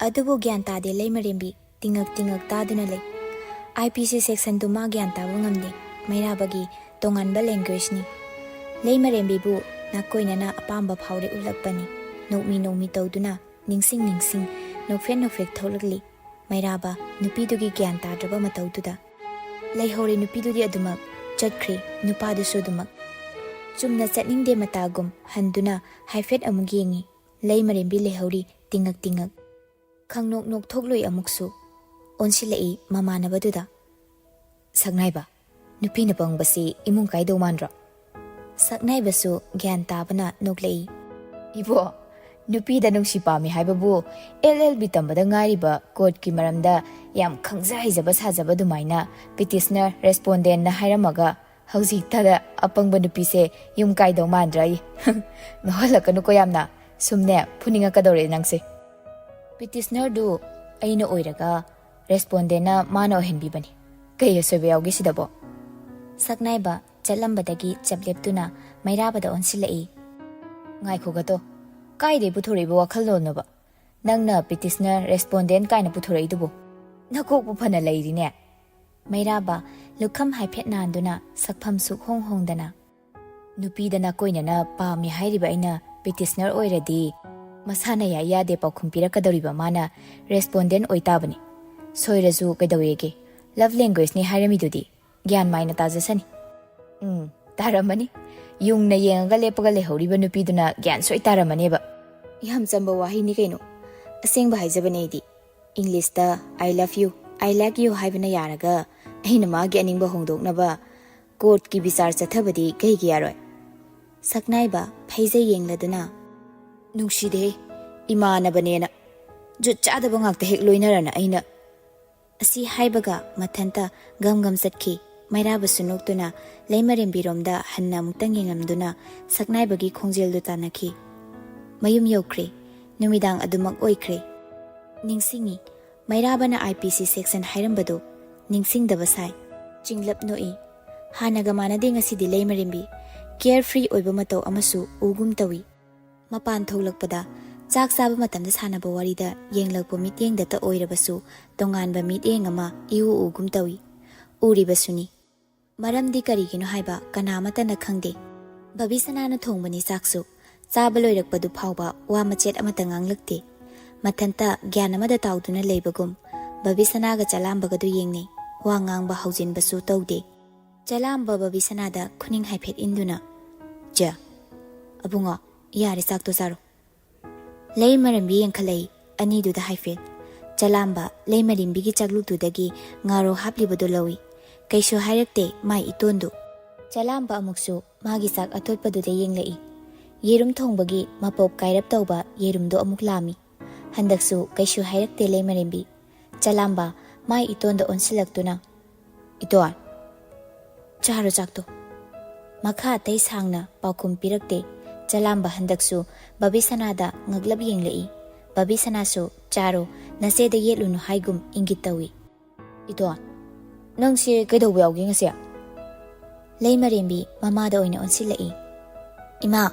ꯑꯗꯨꯕꯨ ꯒ꯭ꯌꯥꯟ ꯇꯥꯗꯦ ꯂꯩꯃꯔꯦꯝꯕꯤ ꯇꯤꯡꯉꯛ ꯇꯤꯡꯉꯛ ꯇꯥꯗꯨꯅ ꯂꯩ꯫ IPC ꯁꯦꯛꯁꯟꯗꯨ ꯃꯥ ꯒ꯭ꯌꯥꯟ ꯇꯥꯕ ꯉꯝꯗꯦ꯫ ꯃꯩꯔꯥꯕꯒꯤ ꯇꯣꯉꯥꯟꯕ ꯂꯦꯡꯒ꯭ꯋꯦꯖꯅꯤ꯫ ꯂꯩꯃꯔꯦꯝꯕꯤꯕꯨ ꯅꯥꯀꯣꯏꯅꯅ ꯑꯄꯥꯝꯕ ꯐꯥꯎꯔꯦ ꯎꯠꯂꯛꯄꯅꯤ꯫ ꯅꯣꯛꯃꯤ ꯅꯣꯛꯃꯤ ꯇꯧꯗꯨꯅ ꯅꯤꯡꯁꯤꯡ ꯅꯤꯡꯁꯤꯡ ꯅꯣꯛꯐꯦꯠ ꯅꯣꯛꯐꯦꯠ ꯊꯣꯛꯂꯛꯂꯤ ꯃꯩꯔꯥꯕ ꯅꯨꯄꯤꯗꯨꯒꯤ ꯒ꯭ꯌꯥꯟ ꯇꯥꯗ꯭ꯔꯕ ꯃꯇꯧꯗꯨꯗ꯫ ꯂꯩꯍꯧꯔꯦ ꯅꯨꯄꯤꯗꯨꯗꯤ ꯑꯗꯨꯃꯛ ꯆꯠꯈ꯭ꯔꯦ ꯅꯨꯄꯥꯗꯨꯁꯨ ꯑꯗꯨꯃꯛ꯫ ꯆꯨꯝꯅ ꯆꯠꯅꯤꯡꯗꯦ ꯃꯇꯥꯒꯨꯝ ꯍꯟꯗꯨꯅ ꯍꯥꯏꯐꯦꯠ ꯑꯃꯨꯛ ꯌꯦꯡꯉꯤ꯫ ꯂꯩꯃꯔꯦꯝꯕꯤ ꯂꯩꯍꯧꯔꯤ ꯇꯤꯡꯉꯛ ꯇꯤꯡꯉꯛ꯫ ꯈꯪꯅꯣꯛ ꯅꯣꯛꯊꯣꯛꯂꯣꯏ ꯑꯃꯨꯛꯁꯨ ꯑꯣꯟꯁꯤꯜꯂꯛꯏ ꯃꯃꯥꯟꯅꯕꯗꯨꯗ꯫ ꯁꯛꯅꯥꯏꯕ, ꯅꯨꯄꯤꯅ ꯄꯪꯕꯁꯤ ꯏꯃꯨꯡ ꯀꯥꯏꯗꯧ ꯃꯥꯟꯗ꯭ꯔꯣ? ꯁꯛꯅꯥꯏꯕꯁꯨ ꯒ꯭ꯌꯥꯟ ꯇꯥꯕꯅ ꯅꯣꯛꯂꯛꯏ꯫ ꯏꯕꯣ, ꯅꯨꯄꯤꯗ ꯅꯨꯡꯁꯤ ꯄꯥꯝꯃꯤ ꯍꯥꯏꯕꯕꯨ LLB ꯇꯝꯕꯗ ꯉꯥꯏꯔꯤꯕ ꯀꯣꯔꯠꯀꯤ ꯃꯔꯝꯗ ꯌꯥꯝ ꯈꯪꯖ ꯍꯩꯖꯕ ꯁꯥꯖꯕ ꯑꯗꯨꯃꯥꯏꯅ ꯄꯤꯇꯤꯁꯅꯔ ꯔꯦꯁꯄꯣꯟꯗꯦꯟꯠꯅ ꯍꯥꯏꯔꯝꯃꯒ ꯍꯧꯖꯤꯛꯇꯗ ꯑꯄꯪꯕ ꯅꯨꯄꯤꯁꯦ ꯌꯨꯝ ꯀꯥꯏꯗꯧ ꯃꯥꯟꯗ꯭ꯔꯥ ꯑꯩ ꯅꯣꯛꯍꯜꯂꯛꯀꯅꯨꯀꯣ ꯌꯥꯝꯅ ꯁꯨꯝꯅꯦ ꯐꯨꯅꯤꯡꯉꯛꯀꯗꯧꯔꯦ ꯅꯪꯁꯦ꯫ ꯄꯤꯇꯤꯁꯅꯔꯗꯨ ꯑꯩꯅ ꯑꯣꯏꯔꯒ ꯔꯦꯁꯄꯣꯟꯗꯦꯟꯠꯅ ꯃꯥꯅ ꯑꯣꯏꯍꯟꯕꯤꯕꯅꯤ꯫ ꯀꯩ ꯑꯁꯣꯏꯕ ꯌꯥꯎꯒꯦ ꯁꯤꯗꯕꯣ? ꯁꯛꯅꯥꯏꯕ ꯆꯠꯂꯝꯕꯗꯒꯤ ꯆꯞꯂꯦꯞꯇꯨꯅ ꯃꯩꯔꯥꯕꯗ ꯑꯣꯟꯁꯤꯜꯂꯛꯏ꯫ ꯉꯥꯏꯈꯣꯒꯇꯣ, ꯀꯥꯏꯗꯩ ꯄꯨꯊꯣꯔꯛꯏꯕ ꯋꯥꯈꯜꯂꯣꯟꯅꯣꯕ? ꯅꯪꯅ ꯄꯤꯇꯤꯁꯅꯔ ꯔꯦꯁꯄꯣꯟꯗꯦꯟꯠ ꯀꯥꯏꯅ ꯄꯨꯊꯣꯔꯛꯏꯗꯨꯕꯨ? ꯅꯀꯣꯛꯄꯨ ꯐꯅ ꯂꯩꯔꯤꯅꯦ꯫ ꯃꯩꯔꯥꯕ ꯂꯨꯈꯝ ꯍꯥꯏꯐꯦꯠ ꯅꯥꯟꯗꯨꯅ ꯁꯛꯐꯝꯁꯨ ꯍꯣꯡ ꯍꯣꯡꯗꯅ꯫ ꯅꯨꯄꯤꯗ ꯅꯥꯀꯣꯏꯅꯅ ꯄꯥꯝꯃꯤ ꯍꯥꯏꯔꯤꯕ ꯑꯩꯅ ꯄꯤꯇꯤꯁꯅꯔ ꯑꯣꯏꯔꯗꯤ ꯃꯁꯥꯅ ꯌꯥꯏ ꯌꯥꯗꯦ ꯄꯥꯎꯈꯨꯝ ꯄꯤꯔꯛꯀꯗꯧꯔꯤꯕ ꯃꯥꯅ ꯔꯦꯁꯄꯣꯟꯗꯦꯟꯠ ꯑꯣꯏꯇꯥꯕꯅꯤ꯫ ꯁꯣꯏꯔꯁꯨ ꯀꯩꯗꯧꯋꯦꯒꯦ? ꯂꯚ ꯂꯦꯡꯒ꯭ꯋꯦꯖꯅꯤ ꯍꯥꯏꯔꯝꯃꯤꯗꯨꯗꯤ ꯒ꯭ꯌꯥꯟ ꯃꯥꯏꯅ ꯇꯥꯖꯁꯅꯤ꯫ ꯇꯥꯔꯝꯃꯅꯤ꯫ ꯌꯨꯡꯅ ꯌꯦꯡꯉꯒ ꯂꯦꯞꯄꯒ ꯂꯩꯍꯧꯔꯤꯕ ꯅꯨꯄꯤꯗꯨꯅ ꯒ꯭ꯌꯥꯟ ꯁꯣꯏ ꯇꯥꯔꯝꯃꯅꯦꯕ꯫ ꯌꯥꯝ ꯆꯝꯕ ꯋꯥꯍꯩꯅꯤ ꯀꯩꯅꯣ꯫ ꯑꯁꯦꯡꯕ ꯍꯥꯏꯖꯕꯅꯦ ꯑꯩꯗꯤ꯫ ꯏꯪꯂꯤꯁꯇ I love you, I like you ꯍꯥꯏꯕꯅ ꯌꯥꯔꯒ ꯑꯩꯅ ꯃꯥꯒꯤ ꯑꯅꯤꯡꯕ ꯍꯣꯡꯗꯣꯛꯅꯕ ꯀꯣꯔꯠꯀꯤ ꯕꯤꯆꯥꯔ ꯆꯠꯊꯕꯗꯤ ꯀꯩꯒꯤ ꯌꯥꯔꯣꯏ? ꯁꯛꯅꯥꯏꯕ ꯐꯩꯖꯩ ꯌꯦꯡꯂꯗꯨꯅ ꯅꯨꯡꯁꯤꯗꯦ ꯏꯃꯥꯟꯅꯕꯅꯦꯅ ꯖꯨꯠ ꯆꯥꯗꯕ ꯉꯥꯛꯇ ꯍꯦꯛ ꯂꯣꯏꯅꯔꯅ ꯑꯩꯅ꯫ ꯑꯁꯤ ꯍꯥꯏꯕꯒ ꯃꯊꯟꯇ ꯒꯝ ꯒꯝ ꯆꯠꯈꯤ꯫ ꯃꯩꯔꯥꯕꯁꯨ ꯅꯣꯛꯇꯨꯅ ꯂꯩꯃꯔꯦꯝꯕꯤꯔꯣꯝꯗ ꯍꯟꯅ ꯑꯃꯨꯛꯇꯪ ꯌꯦꯡꯂꯝꯗꯨꯅ ꯁꯛꯅꯥꯏꯕꯒꯤ ꯈꯣꯡꯖꯦꯜꯗꯨ ꯇꯥꯟꯅꯈꯤ꯫ ꯃꯌꯨꯝ ꯌꯧꯈ꯭ꯔꯦ꯫ ꯅꯨꯃꯤꯗꯥꯡ ꯑꯗꯨꯃꯛ ꯑꯣꯏꯈ꯭ꯔꯦ꯫ ꯅꯤꯡꯁꯤꯡꯉꯤ ꯃꯩꯔꯥꯕꯅ IPC ꯁꯦꯛꯁꯟ ꯍꯥꯏꯔꯝꯕꯗꯣ ꯅꯤꯡꯁꯤꯡꯗꯕ ꯁꯥꯏ꯫ ꯆꯤꯡꯂꯞ ꯅꯣꯛꯏ꯫ ꯍꯥꯟꯅꯒ ꯃꯥꯟꯅꯗꯦ ꯉꯁꯤꯗꯤ ꯂꯩꯃꯔꯦꯝꯕꯤ꯫ ꯀꯦꯌꯔ ꯐ꯭ꯔꯤ ꯑꯣꯏꯕ ꯃꯇꯧ ꯑꯃꯁꯨ ꯎꯒꯨꯝ ꯇꯧꯏ꯫ ꯃꯄꯥꯟ ꯊꯣꯛꯂꯛꯄꯗ ꯆꯥꯛ ꯆꯥꯕ ꯃꯇꯝꯗ ꯁꯥꯟꯅꯕ ꯋꯥꯔꯤꯗ ꯌꯦꯡꯂꯛꯄ ꯃꯤꯠꯌꯦꯡꯗꯇ ꯑꯣꯏꯔꯕꯁꯨ ꯇꯣꯉꯥꯟꯕ ꯃꯤꯠꯌꯦꯡ ꯑꯃ ꯏꯎ ꯎꯒꯨꯝ ꯇꯧꯏ꯫ ꯎꯔꯤꯕꯁꯨꯅꯤ꯫ ꯃꯔꯝꯗꯤ ꯀꯔꯤꯒꯤꯅꯣ ꯍꯥꯏꯕ ꯀꯅꯥꯃꯠꯇꯅ ꯈꯪꯗꯦ꯫ ꯕꯕꯤꯁꯅꯥꯅ ꯊꯣꯡꯕꯅꯤ ꯆꯥꯛꯁꯨ꯫ ꯆꯥꯕ ꯂꯣꯏꯔꯛꯄꯗꯨ ꯐꯥꯎꯕ ꯋꯥ ꯃꯆꯦꯠ ꯑꯃꯠꯇ ꯉꯥꯡꯂꯛꯇꯦ꯫ ꯃꯊꯟꯇ ꯒ꯭ꯌꯥꯟ ꯑꯃꯗ ꯇꯥꯎꯗꯨꯅ ꯂꯩꯕꯒꯨꯝ ꯕꯕꯤꯁꯅꯥꯒ ꯆꯂꯥꯝꯕꯒꯗꯨ ꯌꯦꯡꯅꯩ꯫ ꯋꯥ ꯉꯥꯡꯕ ꯍꯧꯖꯤꯟꯕꯁꯨ ꯇꯧꯗꯦ꯫ ꯆꯂꯥꯝꯕ ꯕꯕꯤꯁꯅꯥꯗ ꯈꯨꯅꯤꯡ ꯍꯥꯏꯐꯦꯠ ꯏꯟꯗꯨꯅ "ꯆꯥ, ꯑꯕꯨꯡꯉꯣ ꯌꯥꯔꯦ ꯆꯥꯛꯇꯣ ꯆꯥꯔꯣ." ꯂꯩꯃꯔꯦꯝꯕꯤ ꯌꯦꯡꯈꯠꯂꯛꯏ ꯑꯅꯤꯗꯨꯗ ꯍꯥꯏꯐꯦꯠ꯫ ꯆꯂꯥꯝꯕ ꯂꯩꯃꯔꯦꯝꯕꯤꯒꯤ ꯆꯥꯛꯂꯨꯛꯇꯨꯗꯒꯤ ꯉꯥꯔꯣ ꯍꯥꯞꯂꯤꯕꯗꯨ ꯂꯧꯏ꯫ ꯀꯩꯁꯨ ꯍꯥꯏꯔꯛꯇꯦ ꯃꯥꯏ ꯏꯇꯣꯟꯗꯨ꯫ ꯆꯂꯥꯝꯕ ꯑꯃꯨꯛꯁꯨ ꯃꯥꯒꯤ ꯆꯥꯛ ꯑꯇꯣꯠꯄꯗꯨꯗ ꯌꯦꯡꯂꯛꯏ꯫ ꯌꯦꯔꯨꯝ ꯊꯣꯡꯕꯒꯤ ꯃꯄꯣꯞ ꯀꯥꯏꯔꯞ ꯇꯧꯕ ꯌꯦꯔꯨꯝꯗꯣ ꯑꯃꯨꯛ ꯂꯥꯝꯃꯤ꯫ ꯍꯟꯗꯛꯁꯨ ꯀꯩꯁꯨ ꯍꯥꯏꯔꯛꯇꯦ ꯂꯩꯃꯔꯦꯝꯕꯤ꯫ ꯆꯂꯥꯝꯕ ꯃꯥꯏ ꯏꯇꯣꯟꯗ ꯑꯣꯟꯁꯤꯜꯂꯛꯇꯨꯅ "ꯏꯇꯣꯟ, ꯆꯥꯔꯣ ꯆꯥꯛꯇꯣ." ꯃꯈꯥ ꯑꯇꯩ ꯁꯥꯡꯅ ꯄꯥꯎꯈꯨꯝ ꯄꯤꯔꯛꯇꯦ꯫ ꯆꯂꯥꯝꯕ ꯍꯟꯗꯛꯁꯨ ꯕꯕꯤꯁꯅꯥꯗ ꯉꯛꯂꯞ ꯌꯦꯡꯂꯛꯏ꯫ ꯕꯕꯤꯁꯅꯥꯁꯨ "ꯆꯥꯔꯣ, ꯅꯆꯦꯗ ꯌꯦꯠꯂꯨꯅꯨ" ꯍꯥꯏꯒꯨꯝ ꯏꯪꯒꯤꯠ ꯇꯧꯏ꯫ "ꯏꯇꯣꯟ, ꯅꯪꯁꯦ ꯀꯩꯗꯧꯕ ꯌꯥꯎꯒꯦ ꯉꯁꯤ?" ꯂꯩꯃꯔꯦꯝꯕꯤ ꯃꯃꯥꯗ ꯑꯣꯏꯅ ꯑꯣꯟꯁꯤꯜꯂꯛꯏ꯫ "ꯏꯃꯥ,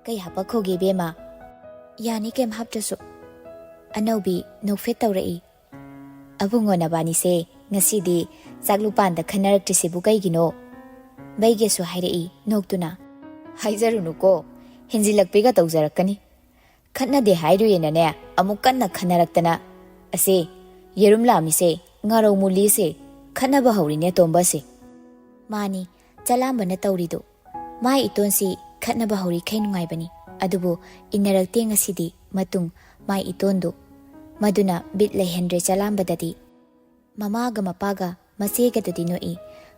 ꯀꯩ ꯍꯥꯄꯛꯈꯣꯒꯦ ꯏꯕꯦꯝꯃ?" "ꯌꯥꯅꯤ ꯀꯩꯝ ꯍꯥꯞꯇ꯭ꯔꯁꯨ." ꯑꯅꯧꯕꯤ ꯅꯣꯛꯐꯦꯠ ꯇꯧꯔꯛꯏ꯫ "ꯑꯕꯨꯡꯉꯣ ꯅꯕꯥꯅꯤꯁꯦ ꯉꯁꯤꯗꯤ ꯆꯥꯛꯂꯨꯄꯥꯟꯗ ꯈꯟꯅꯔꯛꯇ꯭ꯔꯤꯁꯤꯕꯨ ꯀꯩꯒꯤꯅꯣ?" ꯕꯩꯒꯦꯁꯨ ꯍꯥꯏꯔꯛꯏ ꯅꯣꯛꯇꯨꯅ꯫ "ꯍꯥꯏꯖꯔꯨꯅꯨꯀꯣ, ꯍꯦꯟꯖꯤꯜꯂꯛꯄꯤꯒ ꯇꯧꯖꯔꯛꯀꯅꯤ꯫ ꯈꯠꯅꯗꯦ ꯍꯥꯏꯔꯨꯌꯦꯅꯅꯦ ꯑꯃꯨꯛ ꯀꯟꯅ ꯈꯟꯅꯔꯛꯇꯅ ꯑꯁꯦ ꯌꯦꯔꯨꯝ ꯂꯥꯝꯃꯤꯁꯦ ꯉꯥꯔꯧ ꯃꯨꯜꯂꯤꯁꯦ ꯈꯠꯅꯕ ꯍꯧꯔꯤꯅꯦ ꯇꯣꯝꯕꯁꯦ." ꯃꯥꯅꯤ ꯆꯂꯥꯝꯕꯅ ꯇꯧꯔꯤꯗꯣ꯫ ꯃꯥꯏ ꯏꯇꯣꯟꯁꯤ ꯈꯠꯅꯕ ꯍꯧꯔꯤꯈꯩ ꯅꯨꯡꯉꯥꯏꯕꯅꯤ꯫ ꯑꯗꯨꯕꯨ ꯏꯟꯅꯔꯛꯇꯦ ꯉꯁꯤꯗꯤ ꯃꯇꯨꯡ ꯃꯥꯏ ꯏꯇꯣꯟꯗꯨ꯫ ꯃꯗꯨꯅ ꯕꯤꯠ ꯂꯩꯍꯟꯗ꯭ꯔꯦ ꯆꯂꯥꯝꯕꯗꯗꯤ꯫ ꯃꯃꯥꯒ ꯃꯄꯥꯒ ꯃꯆꯦꯒꯗꯨꯗꯤ ꯅꯣꯛꯏ